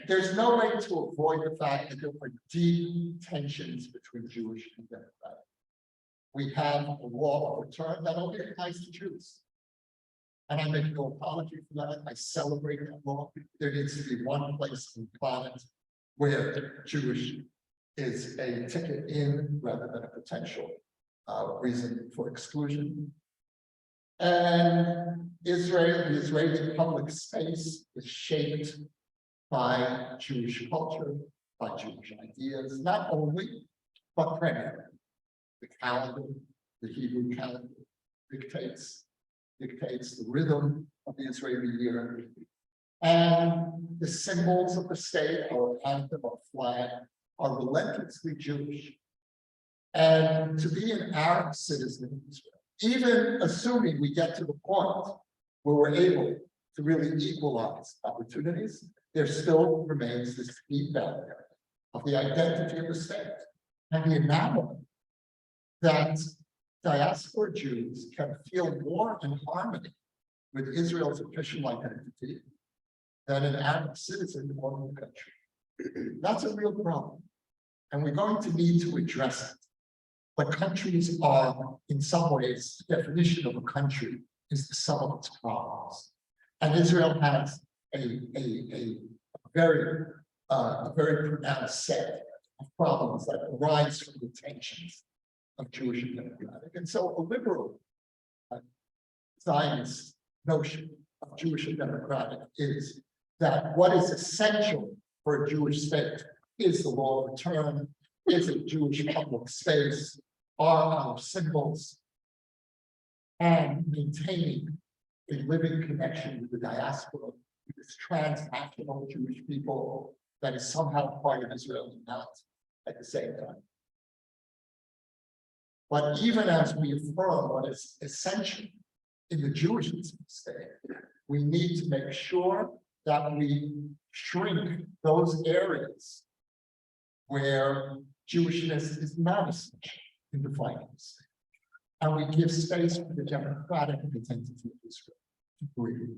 there's no way to avoid the fact that there were deep tensions between Jewish and democratic. We have a law of return that only applies to Jews. And I make no apology for that. I celebrate that law. There needs to be one place on the planet where Jewish is a ticket in rather than a potential reason for exclusion. And the Israeli public space is shaped by Jewish culture, by Jewish ideas, not only, but primarily. The calendar, the Hebrew calendar dictates the rhythm of the Israeli year. And the symbols of the state, our anthem, our flag, are relentlessly Jewish. And to be an Arab citizen of Israel, even assuming we get to the point where we're able to really equalize opportunities, there still remains this deep barrier of the identity of the state and the anomaly that diaspora Jews can feel more in harmony with Israel's official identity than an Arab citizen in one country. That's a real problem, and we're going to need to address it. But countries are, in some ways, the definition of a country is the sum of its problems. And Israel has a very pronounced set of problems that arise from the tensions of Jewish and democratic. And so a liberal Zionist notion of Jewish and democratic is that what is essential for a Jewish state is the law of return, is a Jewish public space, are our symbols, and maintaining a living connection with the diaspora, with this transnational Jewish people that is somehow part of Israel and not at the same time. But even as we affirm what is essential in the Jewish state, we need to make sure that we shrink those areas where Jewishness is not essential in defining the state. And we give space for the democratic identity of Israel to breathe.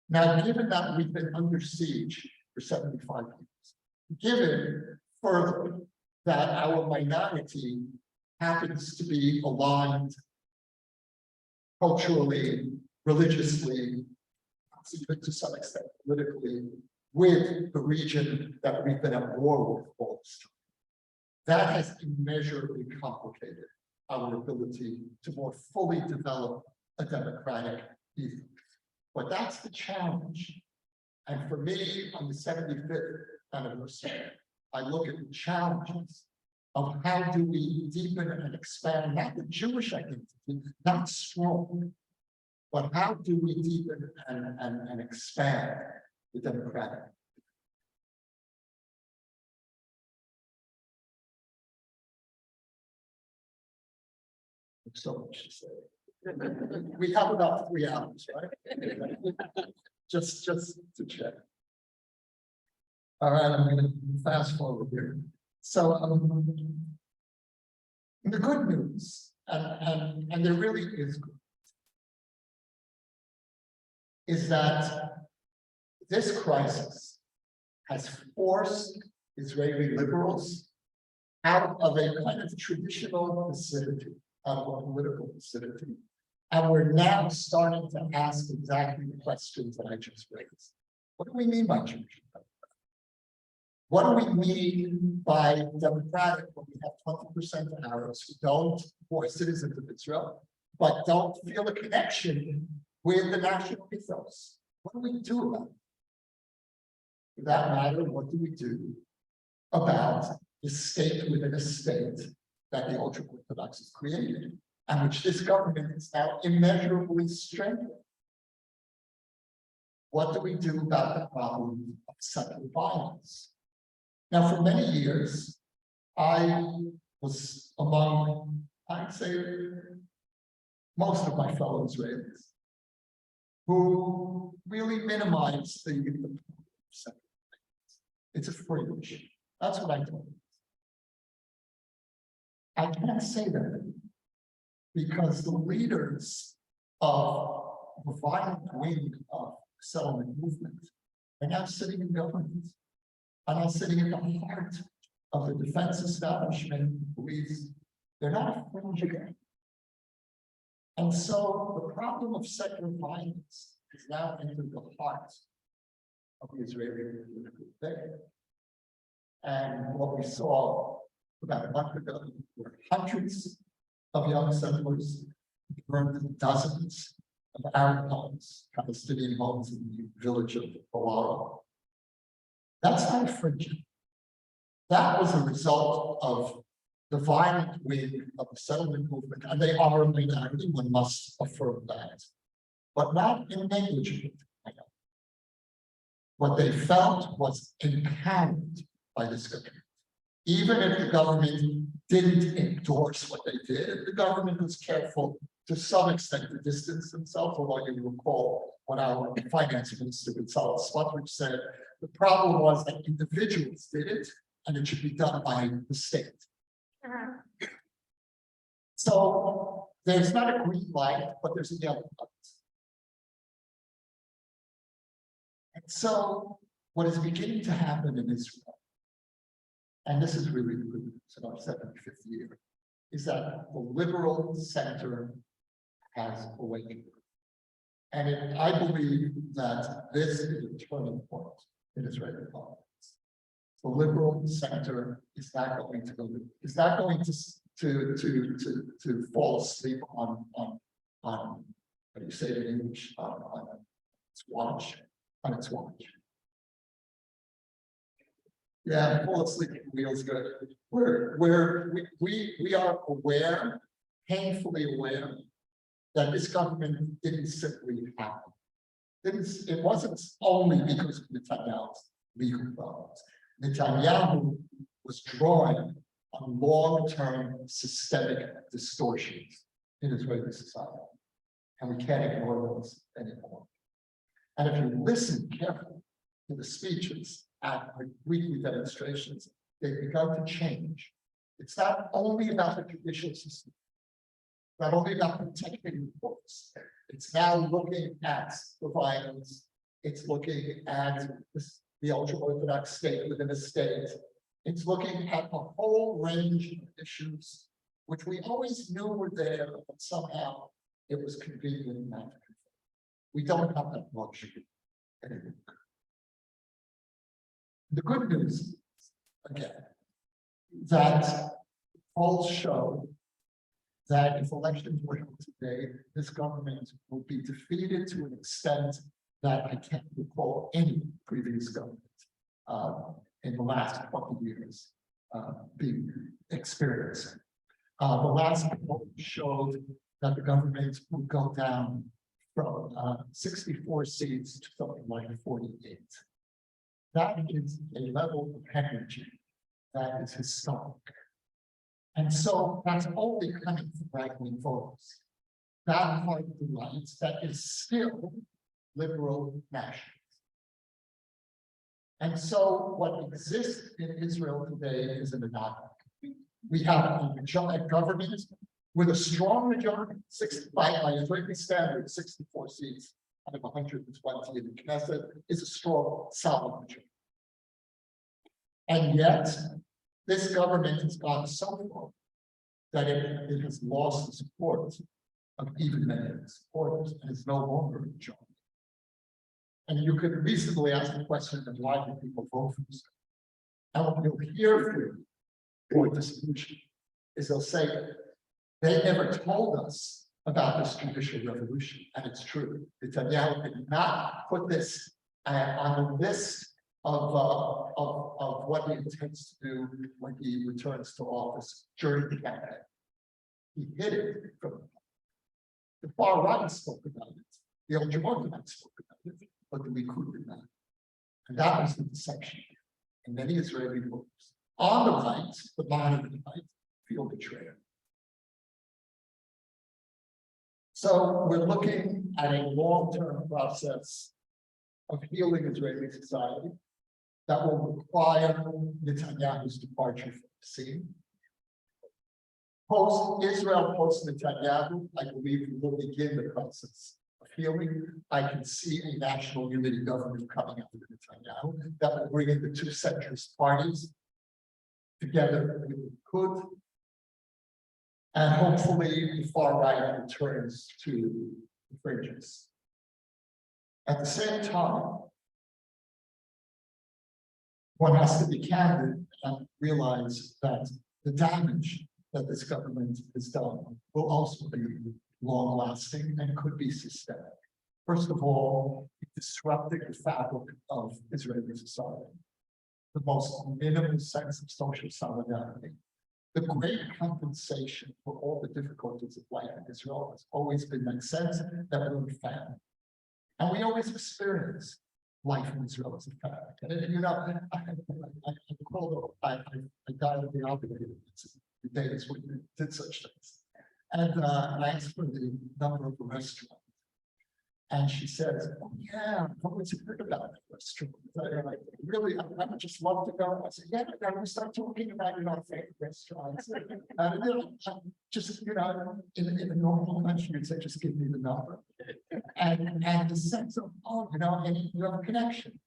Now, given that we've been under siege for 75 years, given further that our minority happens to be aligned culturally, religiously, even to some extent politically, with the region that we've been at war with all this time, that has immeasurably complicated our ability to more fully develop a democratic ethos. But that's the challenge. And for me, on the 75th anniversary, I look at the challenges of how do we deepen and expand not the Jewish identity, not strong, but how do we deepen and expand the democratic? There's so much to say. We have about 3 hours, right? just to check. All right, I'm going to fast forward here. So the good news, and there really is good, is that this crisis has forced Israeli liberals out of a kind of traditional vicinity, out of a political vicinity. And we're now starting to ask exactly the questions that I just raised. What do we mean by Jewish? What do we mean by democratic when we have 20% of Arabs who are citizens of Israel, but don't feel a connection with the national ethos? What do we do about it? For that matter, what do we do about the state within a state that the ultra-Orthodox has created, and which this government is now immeasurably strengthening? What do we do about the problem of secular violence? Now, for many years, I was among, I'd say, most of my fellow Israelis who really minimized the secular violence. It's a fringe. That's what I told them. I can't say that because the leaders of the violent wing of the settlement movement are now sitting in government, are now sitting at the heart of the defense establishment, the police. They're not a fringe again. And so the problem of secular violence has now entered the heart of the Israeli political debate. And what we saw about a month ago were hundreds of young settlers burned dozens of Arab homes, Palestinian homes in the village of Balaro. That's not a fringe. That was a result of the violent wing of the settlement movement, and they are a minority, one must affirm that, but not in negligible. What they felt was empowered by this government. Even if the government didn't endorse what they did, the government was careful to some extent to distance themselves, although you recall what our finance minister Smotrich said, the problem was that individuals did it, and it should be done by the state. So there's not a green light, but there's a yellow light. And so what is beginning to happen in Israel, and this is really the good news in our 75th year, is that the liberal center has awakened. I believe that this is a turning point in Israeli politics. The liberal center is not going to fall asleep on what do you say it in English, on its watch. Yeah, fall asleep at the wheels good. We are aware, painfully aware, that this government didn't simply happen. It wasn't only because of Netanyahu's legal problems. Netanyahu was drawing on long-term systemic distortions in Israeli society. And we can't ignore those anymore. And if you listen carefully to the speeches at our weekly demonstrations, they've begun to change. It's not only about the judicial system, not only about protecting the courts. It's now looking at the violence. It's looking at the ultra-Orthodox state within a state. It's looking at a whole range of issues, which we always knew were there, but somehow it was convenient not to control. We don't have that luxury anymore. The good news is, again, that polls show that if elections were held today, this government will be defeated to an extent that I can't recall any previous government in the last 20 years being experiencing. The last poll showed that the government would go down from 64 seats to something like 48. That is a level of energy that is historic. And so that's only coming from right-wing voters. That part of the right that is still liberal nationalist. And so what exists in Israel today is an anomaly. We have a government with a strong majority, by Israeli standards, 64 seats out of 120 in the Knesset is a strong, solid majority. And yet, this government has gone so far that it has lost the support of even many of its supporters and is no longer a majority. And you could reasonably ask the question of why do people vote for this? And what you'll hear for this solution is they'll say, they never told us about this judicial revolution, and it's true. Netanyahu did not put this on the list of what he intends to do when he returns to office during the campaign. He hid it from the far right spoke about it, the ultra-Orthodox spoke about it, but the Likud did not. And that was the deception. And many Israeli voters on the right, the moderate right, feel betrayed. So we're looking at a long-term process of healing Israeli society that will require Netanyahu's departure from the scene. Post-Israel, post-Netanyahu, I believe we will begin the process of healing. I can see a national unity government coming out of Netanyahu that will bring in the two centrist parties together with the Likud. And hopefully the far right returns to the fringes. At the same time, one has to be candid and realize that the damage that this government has done will also be long-lasting and could be systemic. First of all, it disrupted the fabric of Israeli society, the most minimal sense of social solidarity. The great compensation for all the difficulties of life in Israel has always been that sense that we're a family. And we always experience life in Israel as a family. And you know, I died of the operating the days when we did such things. And I asked for the number of the restaurant. And she says, oh yeah, I've always heard about that restaurant. Really, I would just love to go. I said, yeah, then we start talking about our favorite restaurants. Just, you know, in a normal country, you'd say, just give me the number. And the sense of, oh, you know, and you have a connection.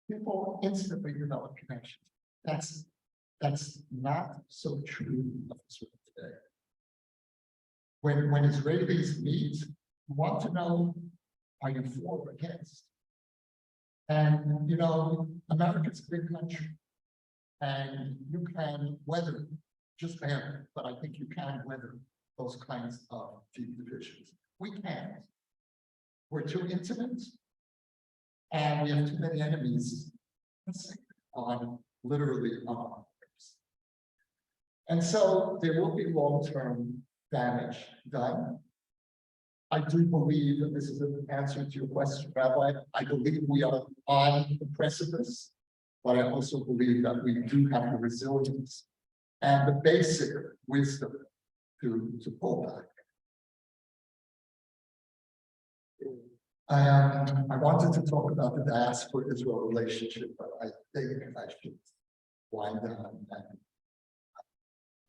People instantly develop connections. That's not so true of Israel today. When Israelis meet, you want to know Are you for or against? And, you know, America's a big country. And you can weather, just barely, but I think you can weather those kinds of deep divisions. We can't. We're too intimate. And we have too many enemies on literally on our lives. And so there will be long-term damage done. I do believe, and this is an answer to your question, Rabbi, I believe we are on the precipice, but I also believe that we do have the resilience and the basic wisdom to pull back. I wanted to talk about the diaspora-Israel relationship, but I think I should wind down and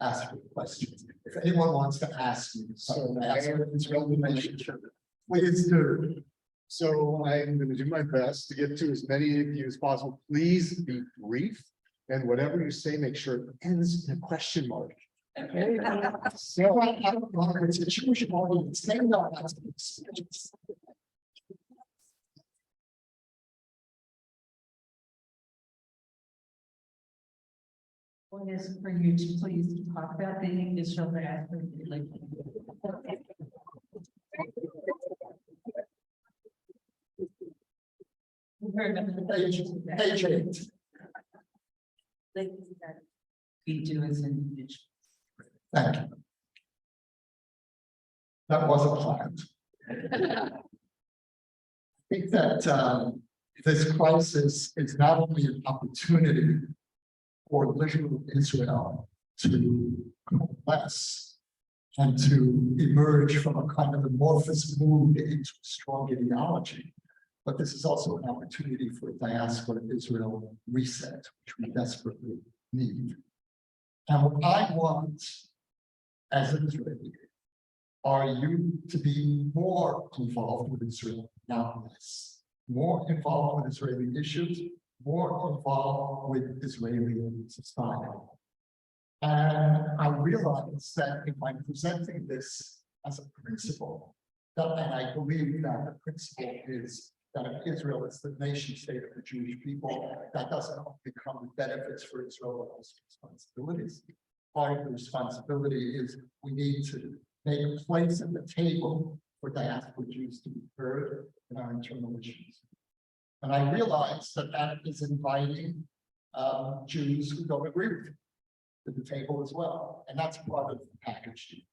ask for questions. If anyone wants to ask me, so diaspora-Israel relationship, please do. So I'm going to do my best to get to as many of you as possible. Please be brief, and whatever you say, make sure it ends in a question mark. Okay? So I don't know, it's a Jewish audience. They know that's the experience. One is for you to please talk about the Israel diaspora. Page 8. We do as individuals. Thank you. That wasn't planned. I think that this crisis is not only an opportunity for literal Israel to coalesce and to emerge from a kind of amorphous mood into a strong ideology, but this is also an opportunity for a diaspora Israel reset, which we desperately need. And what I want as an Israeli are you to be more involved with Israel, not less. More involved with Israeli issues, more involved with Israeli society. And I realize that if I'm presenting this as a principle, and I believe that the principle is that if Israel is the nation state of the Jewish people, that doesn't only come with benefits for Israel, but also responsibilities. Part of the responsibility is we need to make a place at the table for diaspora Jews to be heard in our internal issues. And I realize that that is inviting Jews who don't agree with you to the table as well. And that's part of the package.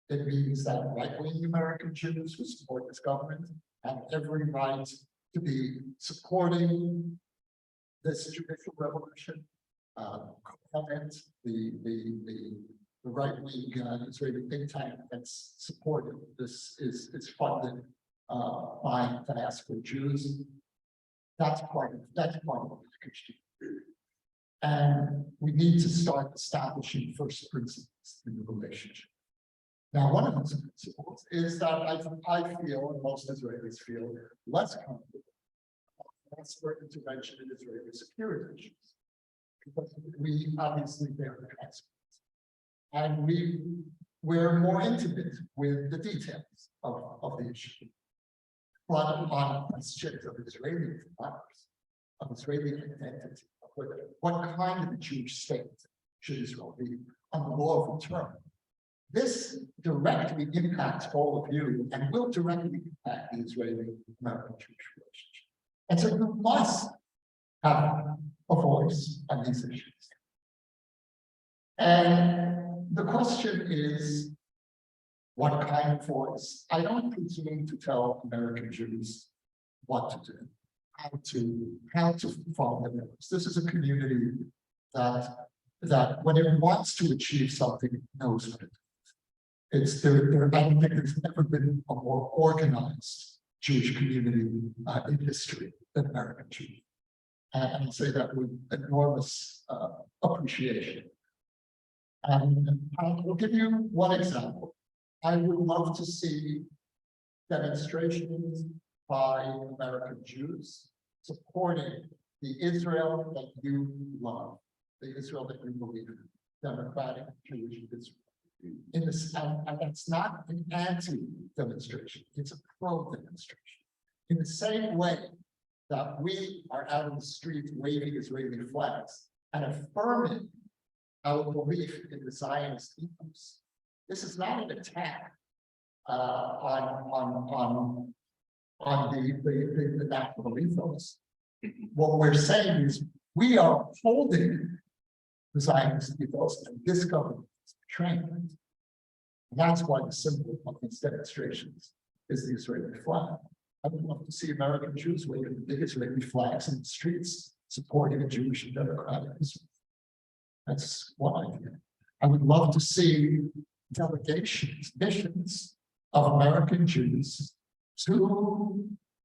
It means that right-wing American Jews who support this government have every right to be supporting this judicial revolution. Comment the right-wing Israeli think tank that's supported this is funded by diaspora Jews. That's part of the package. And we need to start establishing first principles in the relationship. Now, one of those principles is that I feel, and most Israelis feel, less comfortable with expert intervention in Israeli security issues. Because we obviously bear the consequences. And we're more intimate with the details of the issue. But on questions of Israeli democracy, of Israeli identity, what kind of a Jewish state should Israel be on the law of return? This directly impacts all of you and will directly impact the Israeli-American Jewish relationship. And so you must have a voice on these issues. And the question is, what kind of voice? I don't presume to tell American Jews what to do, how to follow their values. This is a community that when it wants to achieve something, it knows what it is. I don't think there's ever been a more organized Jewish community in history than American Jews. And I say that with enormous appreciation. And I'll give you one example. I would love to see demonstrations by American Jews supporting the Israel that you love, the Israel that you believe in, democratic Jewish Israel. In this, and that's not an anti-demonstration, it's a pro-demonstration. In the same way that we are out in the streets waving Israeli flags and affirming our belief in the Zionist ethos. This is not an attack on the national ethos. What we're saying is we are holding the Zionist ethos, and this government is betraying it. And that's why the symbol of these demonstrations is the Israeli flag. I would love to see American Jews waving the big Israeli flags in the streets, supporting a Jewish and democratic Israel. That's one idea. I would love to see delegations, missions of American Jews to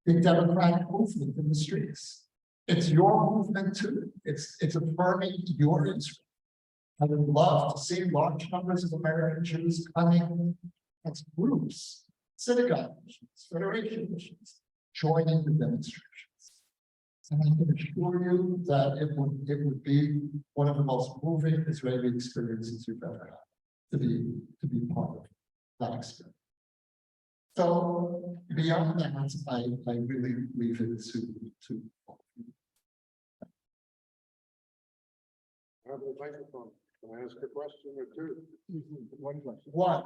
the democratic movement in the streets. It's your movement too. It's affirming your Israel. I would love to see large numbers of American Jews coming as groups, synagogue missions, federation missions, joining the demonstrations. And I can assure you that it would be one of the most moving Israeli experiences you've ever had to be part of that experience. So beyond that, I really leave it to I have the microphone. Can I ask a question or two? one question. One.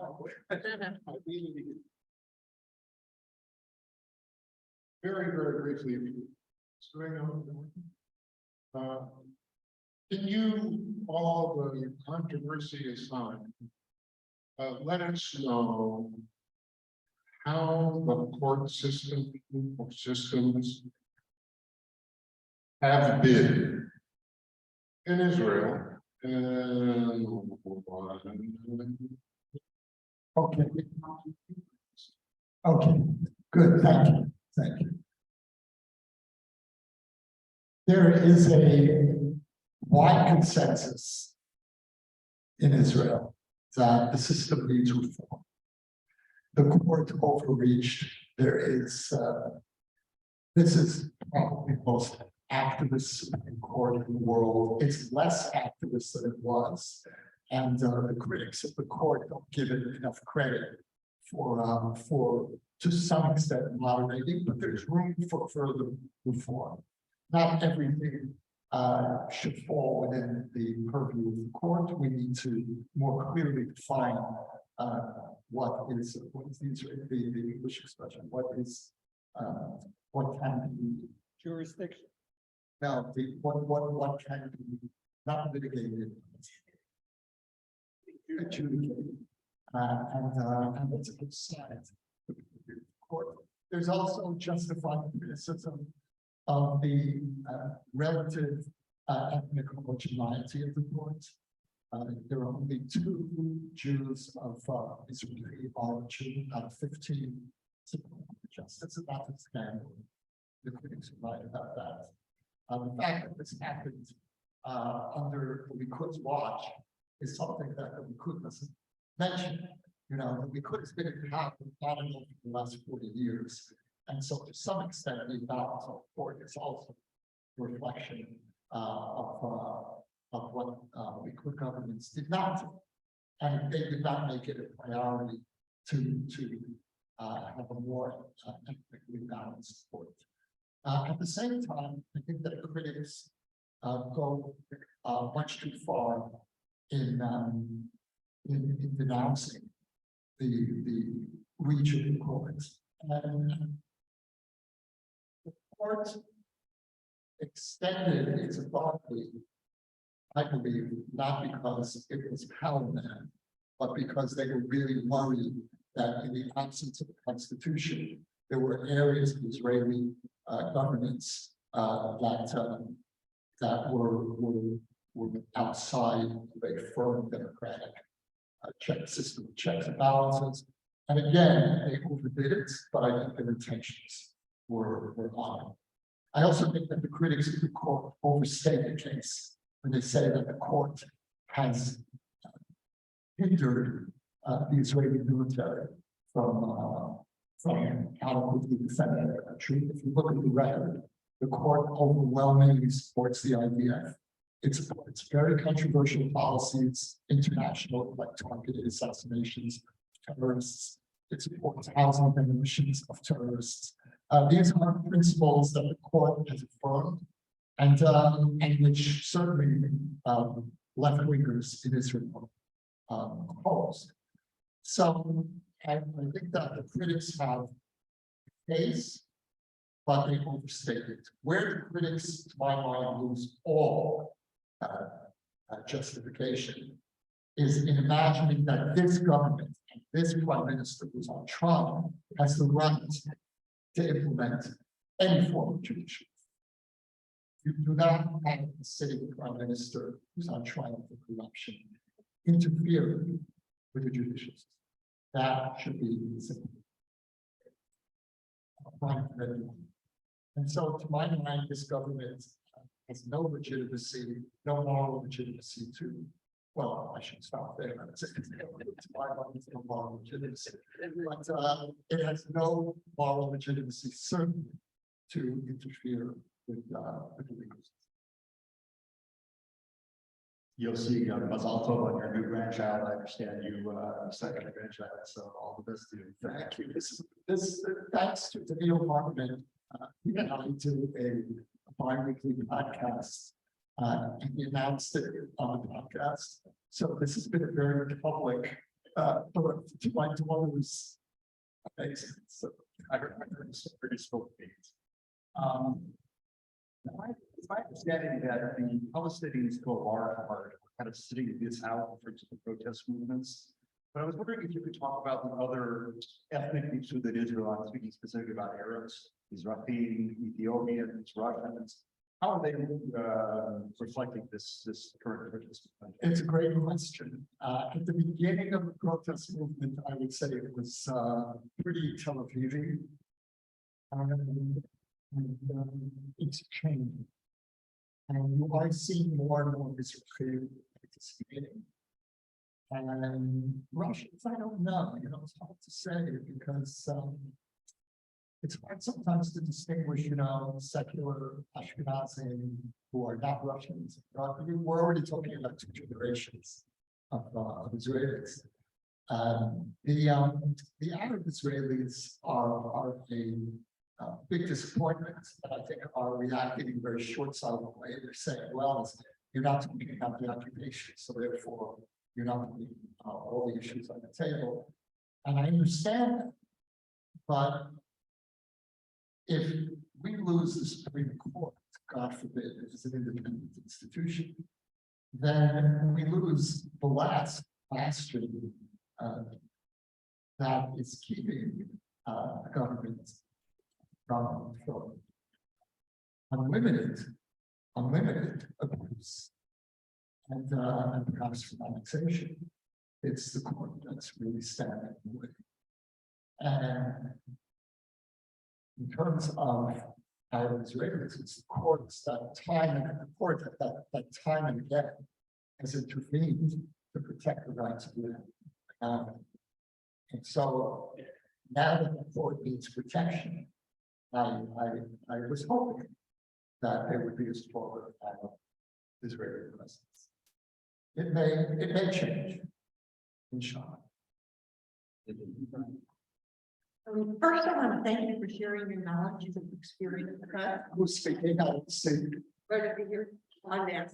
Very, very briefly. Can you, all the controversy aside, let us know how the court system or systems have been in Israel and Okay. Okay, good, thank you. There is a wide consensus in Israel that the system needs reform. The court overreached. This is probably the most activist Supreme Court in the world. It's less activist than it was. And the critics of the court don't give it enough credit for to some extent moderating, but there's room for further reform. Not everything should fall within the purview of the court. We need to more clearly define what is the English expression, what can be Jurisdiction. now what can be not litigated, adjudicated, and what's a good side of the court. There's also justified criticism of the relative ethnic homogeneity of the court. There are only 2 Jews of Israeli origin out of 15 justice, and that's a scandal. The critics are right about that. The fact that this happened under the Likud's watch is something that the Likud doesn't mention. You know, the Likud has been in power for the last 40 years. And so to some extent, the balance of court is also a reflection of what Likud governments did not do. And they did not make it a priority to have a more ethnically balanced court. At the same time, I think that critics go much too far in denouncing the reach of the court. And the court extended its authority, I believe, not because it was power mad, but because they were really worried that in the absence of a constitution, there were areas of Israeli governance that were outside of a firm democratic system of checks and balances. And again, they overdid it, but I think their intentions were on. I also think that the critics of the court overstate the case when they say that the court has hindered the Israeli military from adequately defending their country. If you look at the record, the court overwhelmingly supports the IDF. It supports very controversial policies, international, like targeted assassinations of terrorists. It supports housing demolitions of terrorists. These are principles that the court has affirmed and which certainly, left-wingers in Israel, opposed. So I think that the critics have face, but they overstate it. Where the critics, to my mind, lose all justification is in imagining that this government and this prime minister who's on trial has the right to implement any form of judicial. You do not have a sitting prime minister who's on trial for corruption interfering with the judicial system. That should be simple. And so, to my mind, this government has no legitimacy, no moral legitimacy to. Well, I should stop there. No moral legitimacy, but it has no moral legitimacy, certainly, to interfere with the legal system. Yossi, Mazal Tov on your new grandchild. I understand you, second grandchild, so all the best to you. Thank you. This thanks to the Neil Parliament, we got into a bi-weekly podcast. And he announced it on the podcast. So this has been a very public, to my daughter's amazing. So I heard some pretty spoken things. It's my understanding that the Palestinians go large are kind of sitting this out in terms of the protest movements. But I was wondering if you could talk about the other ethnic groups within Israel. I'm speaking specifically about Arabs, Mizrahi, Ethiopians, Russians. How are they reflecting this current protest movement? it's a great question. At the beginning of the protest movement, I would say it was pretty Tel Aviv. It's changing. And you are seeing more and more Mizrahi participating. And Russians, I don't know, it's hard to say because it's hard sometimes to distinguish, secular Ashkenazim who are not Russians. We're already talking about two generations of Israelis. The Arab Israelis are a big disappointment, and I think are reacting in a very short-sighted way. They're saying, well, you're not talking about the occupation, so therefore you're not putting all the issues on the table. And I understand that, but if we lose the Supreme Court, God forbid, as an independent institution, then we lose the last bastion that is keeping the government from unlimited abuse and perhaps from annexation. It's the court that's really standing in the way. And in terms of Arab Israelis, it's the courts that time and again has intervened to protect the rights of the and so now that the court needs protection, I was hoping that there would be a stronger Israeli presence. It may change, inshallah. First, I want to thank you for sharing your knowledge and experience. Who's speaking? I don't see. Right over here on that.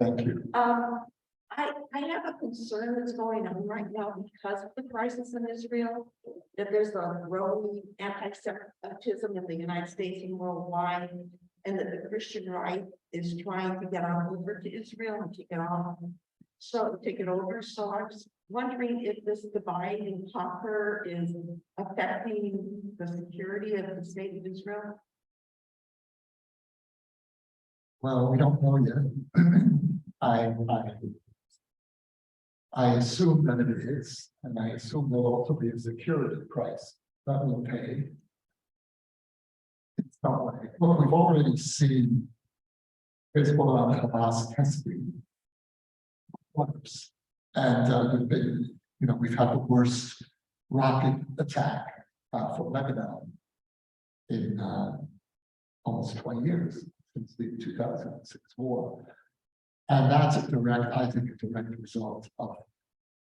Thank you. I have a concern that's going on right now because of the crisis in Israel, that there's a growing anti-Semitism in the United States and worldwide, and that the Christian right is trying to get on over to Israel and take it over. So I was wondering if this divide and conquer is affecting the security of the state of Israel. Well, we don't know yet. I assume that it is, and I assume there'll also be a security price that we'll pay. It's not like, look, we've already seen Hezbollah and Hamas testing weapons. And we've had the worst rocket attack from Lebanon in almost 20 years since the 2006 war. And that's I think, a direct result of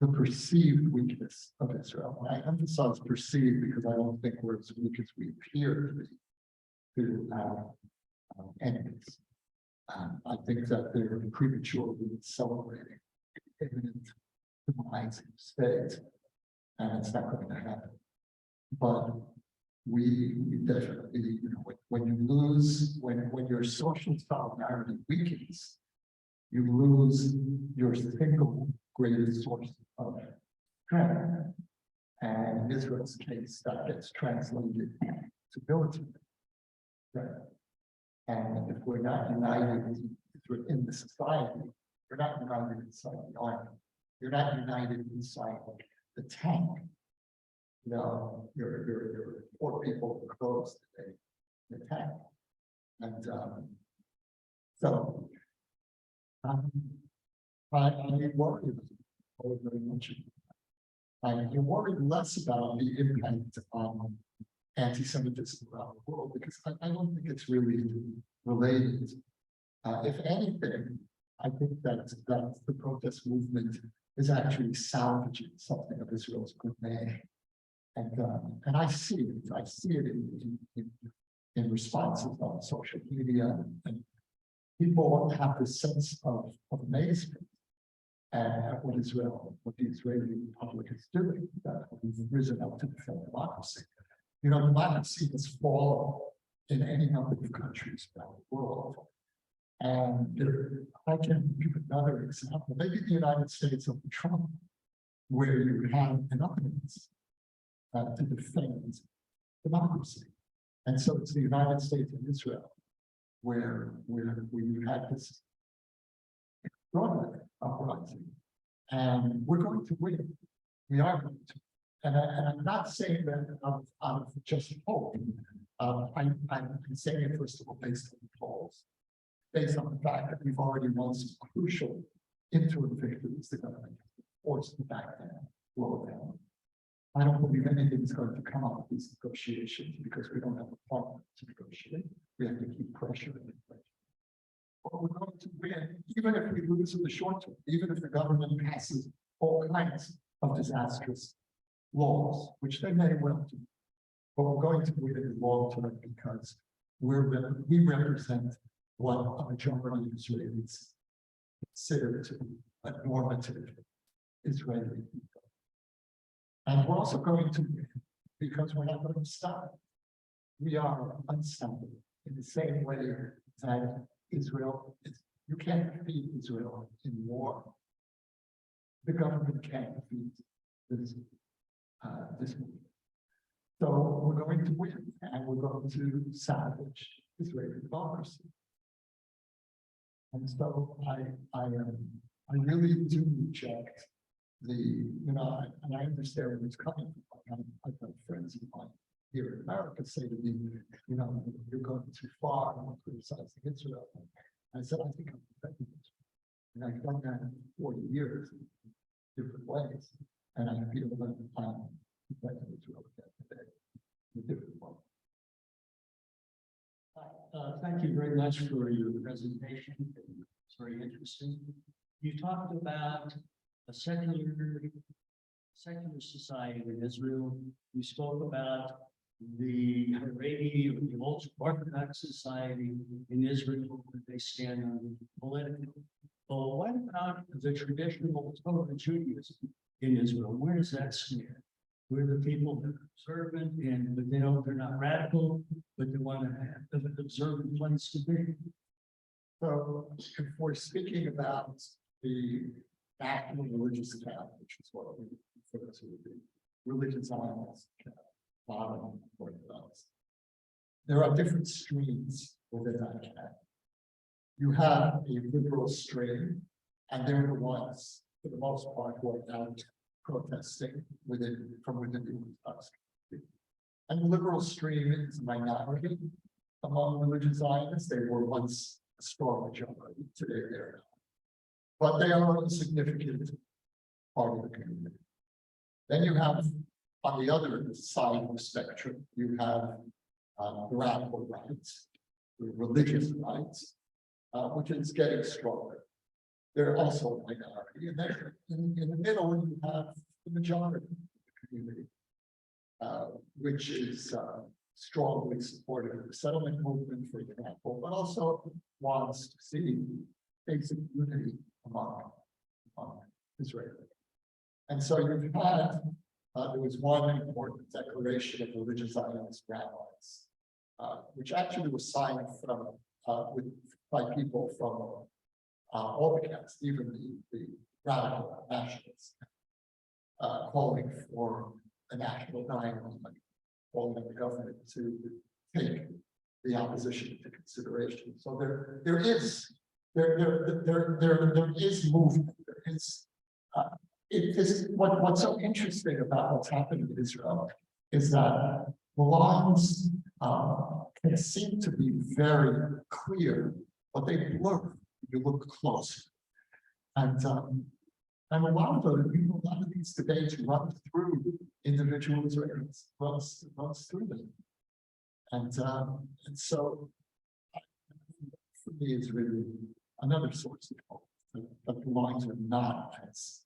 the perceived weakness of Israel. And I emphasize perceived because I don't think we're as weak as we appear to be to our enemies. I think that they're prematurely celebrating imminent demise of state, and it's not going to happen. But we definitely, you know, when you lose, when your social solidarity weakens, you lose your single greatest source of strength. And in Israel's case, that gets translated to military. Right. And if we're not united, if we're in the society, you're not united inside the army. You're not united inside the tank. You know, you're 4 people close to the tank. And so I'm worried very much. I'm worried less about the impact on anti-Semitism around the world because I don't think it's really related. If anything, I think that the protest movement is actually salvaging something of Israel's good name. And I see it. I see it in responses on social media, and people have this sense of amazement at what the Israeli Republic is doing, that we've risen up to defend democracy. You know, democracy has fallen in any number of countries around the world. And I can give another example, maybe the United States of Trump, where you have enough evidence to defend democracy. And so it's the United States and Israel where you had this extraordinary uprising. And we're going to win. We are going to. And I'm not saying that out of just hope. I'm saying it first of all based on the polls, based on the fact that we've already won some crucial interim victories. The government forced to back down, blow down. I don't believe anything is going to come out of these negotiations because we don't have a partner to negotiate. We have to keep pressuring. But we're going to win, even if we lose in the short term, even if the government passes all kinds of disastrous laws, which they may well do. But we're going to win in the long term because we represent what a majority of Israelis consider to be a normative Israeli people. And we're also going to win because we're not going to stop. We are unstoppable in the same way that Israel is. You can't defeat Israel in war. The government can't defeat this movement. So we're going to win, and we're going to salvage Israeli democracy. And so I really do reject and I understand where it's coming from. I've got friends of mine here in America say to me, you know, you're going too far and criticizing Israel. I said, I think I'm defending Israel. And I've done that for 40 years in different ways. And I feel that I'm defending Israel today in a different way. Thank you very much for your presentation. It's very interesting. You talked about a secular society in Israel. You spoke about the Halevi or the ultra-Orthodox society in Israel, where they stand on political. But what about the traditional Torah Judaism in Israel? Where does that stand? Where the people that are observant but they're not radical, but they want to have an observant place to be. So if we're speaking about the national religious camp, which is what we refer to the religious Zionist camp, bottom Orthodox, there are different streams within that camp. You have a liberal stream, and they're the ones, for the most part, who are out protesting from within the Orthodox community. And the liberal stream is a minority among religious Zionists. They were once a strong majority, today they're not. But they are a significant part of the community. Then you have, on the other side of the spectrum, you have the radical rights, the religious rights, which is getting stronger. they're also a minority, and there, in the middle, you have the majority of the community. Which is strongly supportive of the settlement movement, for example, but also wants to see basic unity among Israelis. And so you've had, there was one important declaration of religious Zionist rabbis, which actually was signed from, by people from all the camps, even the radical nationalists, calling for a national dialogue, calling on the government to take the opposition into consideration. So there is movement. There is what's so interesting about what's happening in Israel is that the lines can seem to be very clear, but they blur if you look closer. And a lot of these debates run through individual Israelis, runs through them. And so for me, it's really another source of hope that the lines are not as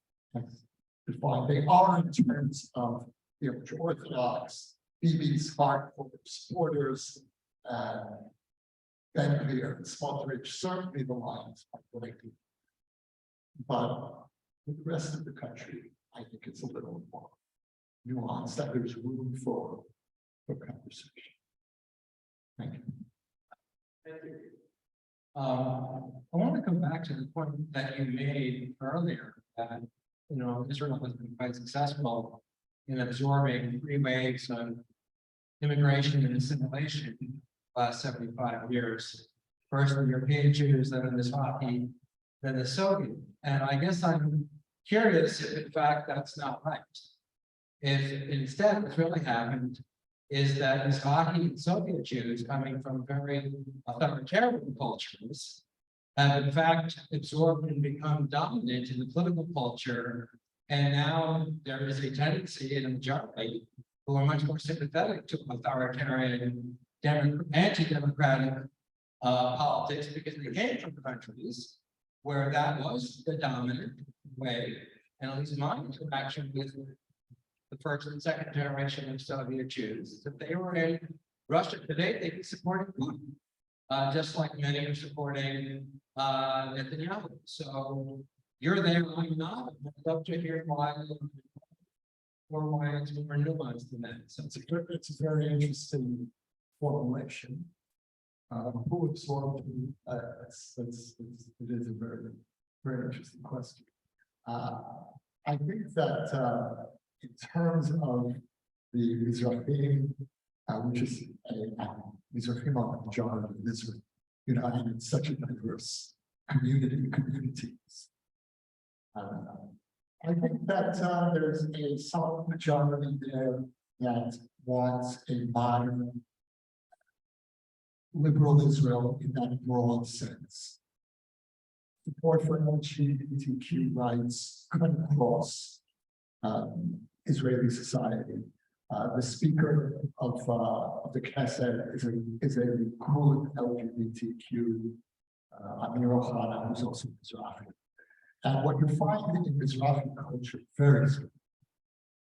defined. They are in terms of the Orthodox, Bibi's hardcore supporters, Ben-Gvir and Smotrich, certainly the lines are breaking. But with the rest of the country, I think it's a little more nuanced, that there's room for conversation. Thank you. Thank you. I want to come back to the point that you made earlier, that, you know, Israel has been quite successful in absorbing three waves of immigration and assimilation in the last 75 years. First the European Jews, then the Mizrahi, then the Soviet. And I guess I'm curious if in fact that's not right. If instead what's really happened is that Mizrahi and Soviet Jews coming from very authoritarian cultures have in fact absorbed and become dominant in the political culture. And now there is a tendency in a majority who are much more sympathetic to authoritarian, anti-democratic politics, because they came from countries where that was the dominant way. And at least my interaction with the first and second generation of Soviet Jews, if they were in Russia today, they'd be supporting Putin, just like many are supporting Netanyahu. So you're there, I'm not. I'd love to hear why it's more nuanced than that. So It's a very interesting formulation. Who absorbed it is a very, very interesting question. I think that in terms of the Mizrahim, which is Mizrahim are the majority of Israel, you know, and it's such a diverse communities. I think that there's a solid majority there that wants a modern liberal Israel in that broad sense. Support for LGBTQ rights cut across Israeli society. The speaker of the Knesset is a good LGBTQ Amir Ohana, who's also Mizrahi. And what you find in Mizrahi culture very strong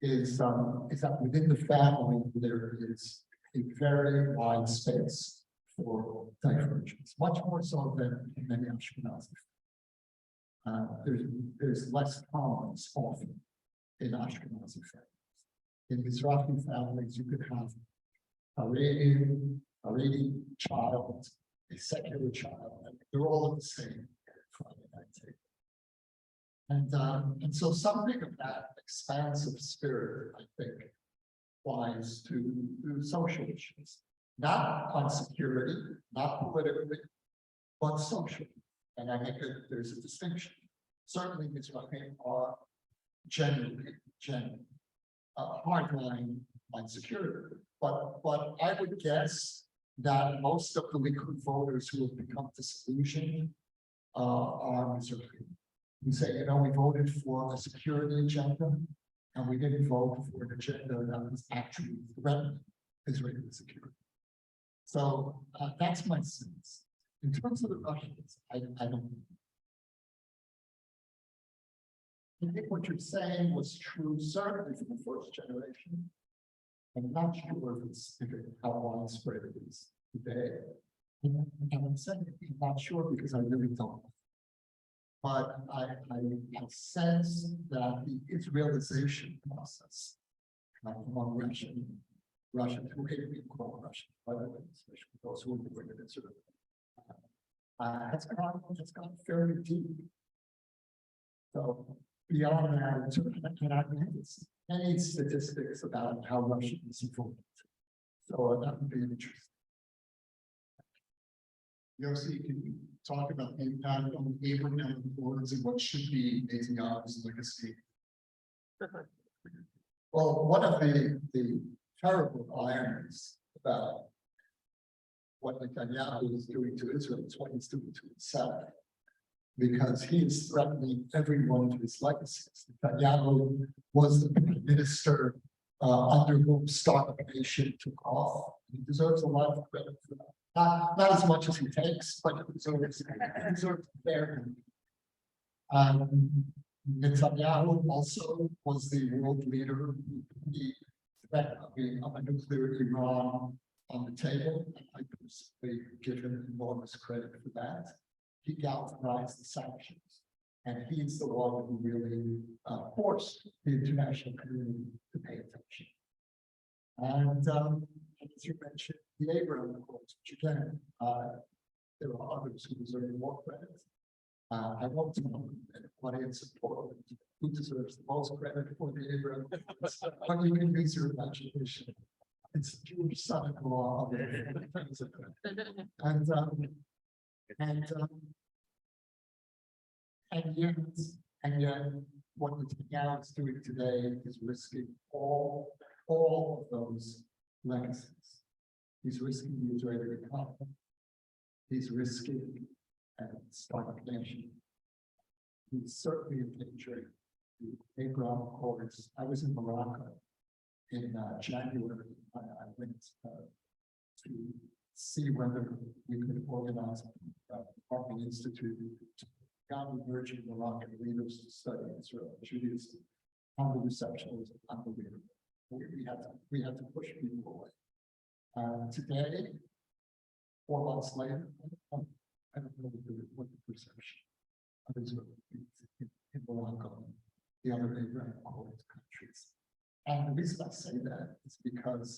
is that within the family there is a very wide space for divergence, much more so than in many Ashkenazi. There's less tolerance often in Ashkenazi families. In Mizrahi families, you could have a Haredi child, a secular child, and they're all the same Friday night table. And so something of that expansive spirit, I think, applies to social issues, not on security, not politically, but socially. And I think that there's a distinction. Certainly, Mizrahim are generally hardline on security, but I would guess that most of the Likud voters who have become disillusioned are Mizrahim, who say, you know, we voted for a security agenda, and we didn't vote for an agenda that was actually threatening Israeli security. So that's my sense. In terms of the Russians, I don't. I think what you're saying was true certainly for the first generation. I'm not sure if how widespread it is today. And I'm saying I'm not sure because I really don't. But I sense that the Israelization process among Russian, who hate being called Russian, by the way, especially those who are doing it in sort of, has gone fairly deep. So beyond that, and I don't any statistics about how Russian is involved. So that would be interesting. Yossi, can you talk about the impact on Abraham Accords and what should be Netanyahu's legacy? Well, one of the terrible ironies about what Netanyahu is doing to Israel is what he's doing to himself. Because he is threatening every one of his legacies. Netanyahu was the prime minister under whom Startup Nation took off. He deserves a lot of credit for that. Not as much as he takes, but he deserves fair. Netanyahu also was the world leader, the threat of a nuclear Iran on the table. I personally give him enormous credit for that. He galvanized the sanctions, and he's the one who really forced the international community to pay attention. And as you mentioned, the Abraham Accords, which again, there are others who deserve more credit. I won't tell an audience of Portland who deserves the most credit for the Abraham Accords, but you can use your imagination. It's the Jewish son-in-law of the president. And yet, what Netanyahu is doing today is risking all of those legacies. He's risking the Israeli economy. He's risking Startup Nation. He's certainly endangering the Abraham Accords. I was in Morocco in January. I went to see whether we could organize a Department Institute to young emerging Moroccan leaders to study Israel, Judaism, and the reception was unbelievable. We had to push people away. Today, 4 months later, I don't know what the perception of Israel is in Morocco, the other Abraham Accords countries. And the reason I say that is because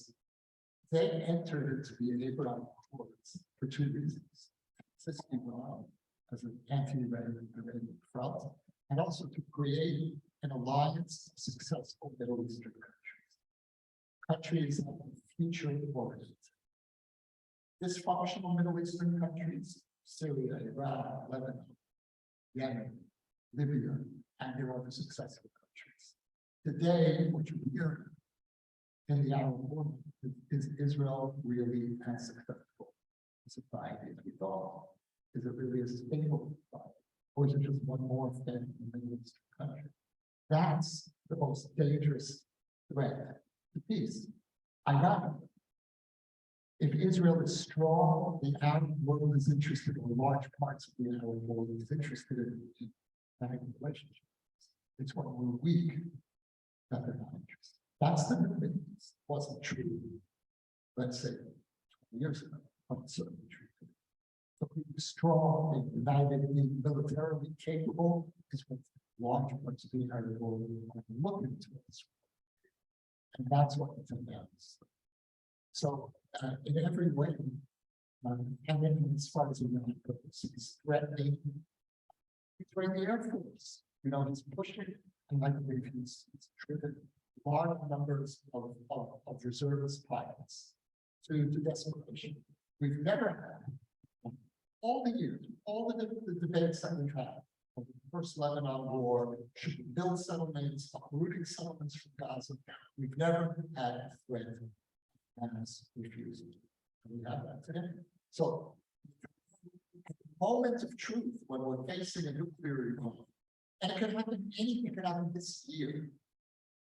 they entered into the Abraham Accords for 2 reasons. Assist Iran as an anti-Iranian front, and also to create an alliance of successful Middle Eastern countries that are future-oriented. Dysfunctional Middle Eastern countries, Syria, Iran, Lebanon, Yemen, Libya, and there are the successful countries. Today, what you hear in the Arab world is Israel really as successful a society as we thought? Is it really a stable society? Or is it just one more thing in the Middle Eastern country? That's the most dangerous threat to peace. Ironically, if Israel is strong, the Arab world is interested, or large parts of the Arab world is interested in having relationships. It's when we're weak that they're not interested. That's the difference. Wasn't true, let's say, 20 years ago, but it's certainly true. So being strong and united, being militarily capable is what large parts of the Arab world are looking to us. And that's what it's about. So in every way, and then as far as Iran goes, he's threatening the Air Force. You know, he's pushing, and I believe he's driven large numbers of reservist pilots to desperation. We've never had, all the years, all the debates that we've had, of the first Lebanon war, should we build settlements, uprooting settlements from Gaza, we've never had a threat as refusal. And we have that today. So, at the moment of truth, when we're facing a nuclear war, and it could happen, anything could happen this year.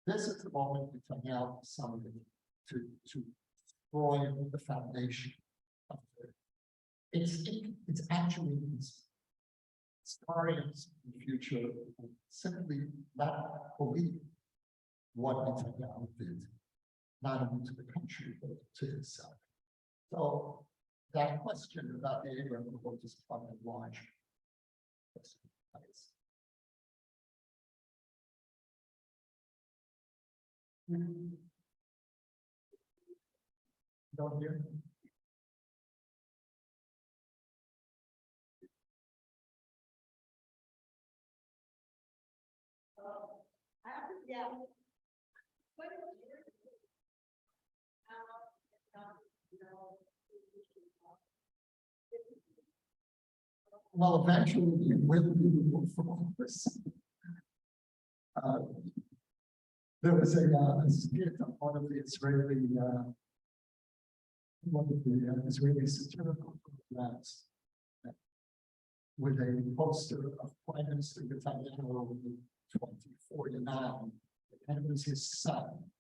This is the moment Netanyahu decided to destroy the foundation of it. It's actually historians in the future will simply not believe what Netanyahu did, not only to the country, but to himself. So that question about the Abraham Accords is quite a large question. Don't hear? Yeah. Well, eventually you will be removed from office. There was a skit on one of the Israeli, Israeli satirical programs with a poster of Prime Minister Netanyahu in 2049, and it was his son,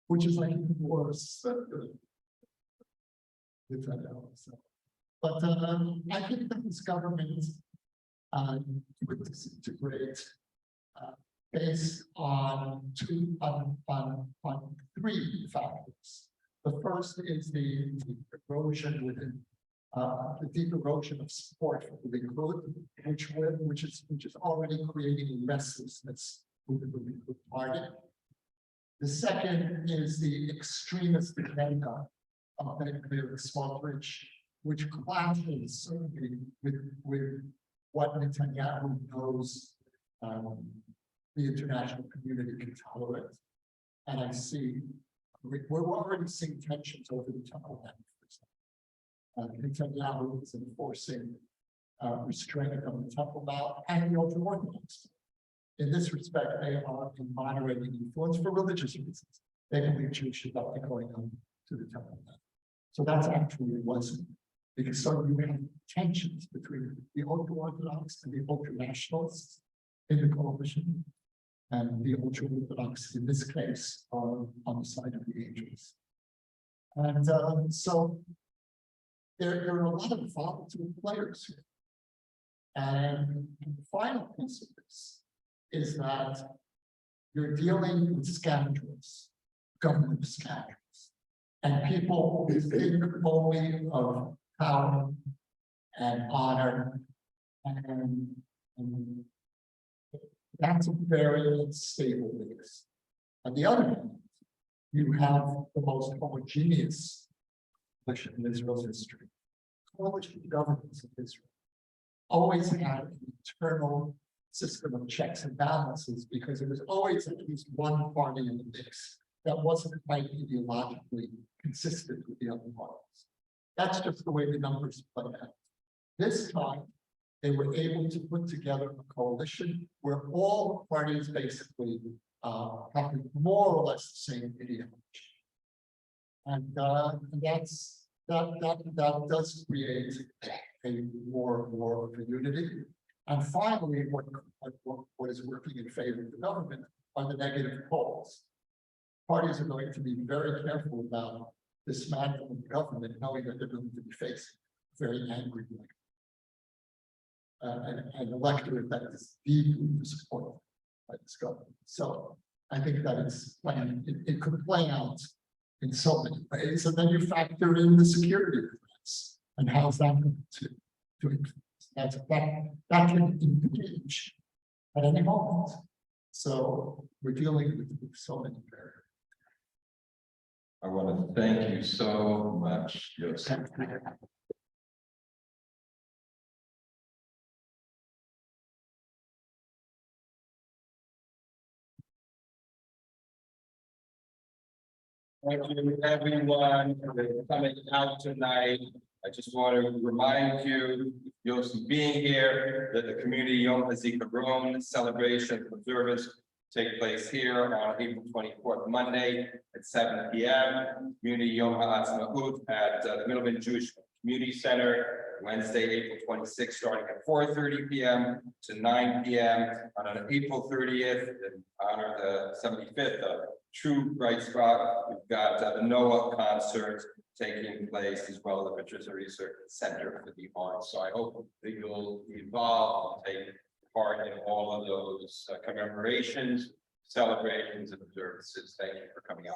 which is like even worse. Netanyahu, so. But I think that this government would disintegrate based on three factors. The first is the deep erosion within the deep erosion of support for the Likud, which is already creating restlessness within the Likud party. The second is the extremist agenda of the Smotrich, which clashes certainly with what Netanyahu knows the international community can tolerate. And I see, we're already seeing tensions over the Temple Mount. Netanyahu is enforcing restraint on the Temple Mount and the ultra-Orthodox. In this respect, they are in moderating influence for religious reasons. They believe Jews should not be going on to the Temple Mount. So that's actually what's, because so you have tensions between the ultra-Orthodox and the ultra-nationalists in the coalition. And the ultra-Orthodox, in this case, are on the side of the angels. And so there are a lot of volatile players here. And the final piece of this is that you're dealing with scoundrels, government scoundrels, and people who think only of power and honor, and that's a very unstable base. On the other hand, you have the most homogeneous coalition in Israel's history. Coalition governments of Israel always had an internal system of checks and balances because there was always at least one party in the mix that wasn't quite ideologically consistent with the other parties. That's just the way the numbers play out. This time, they were able to put together a coalition where all parties basically have more or less the same ideology. And that does create a more of a unity. And finally, what is working in favor of the government are the negative polls. Parties are going to be very careful about dismantling the government, knowing that they're going to be facing very angry an electorate that is deeply disappointed by this government. So I think that it could play out in so many ways. And then you factor in the security threats and how's that going to influence. That can engage at any moment. So we're dealing with so many variables. I want to thank you so much, Yossi. Thank you, everyone, for coming out tonight. I just want to remind you, Yossi being here, that the Community Yom HaZikaron celebration observance take place here on April 24th, Monday at 7 p.m. Community Yom HaAtzmaut at the Middleman Jewish Community Center, Wednesday, April 26th, starting at 4:30 p.m. to 9 p.m. On April 30th, in honor of the 75th True Bright Spot, we've got the Noah concert taking place, as well as the Patricia Research Center for the Arts. So I hope that you'll be involved and take part in all of those commemorations, celebrations, and observances. Thank you for coming out.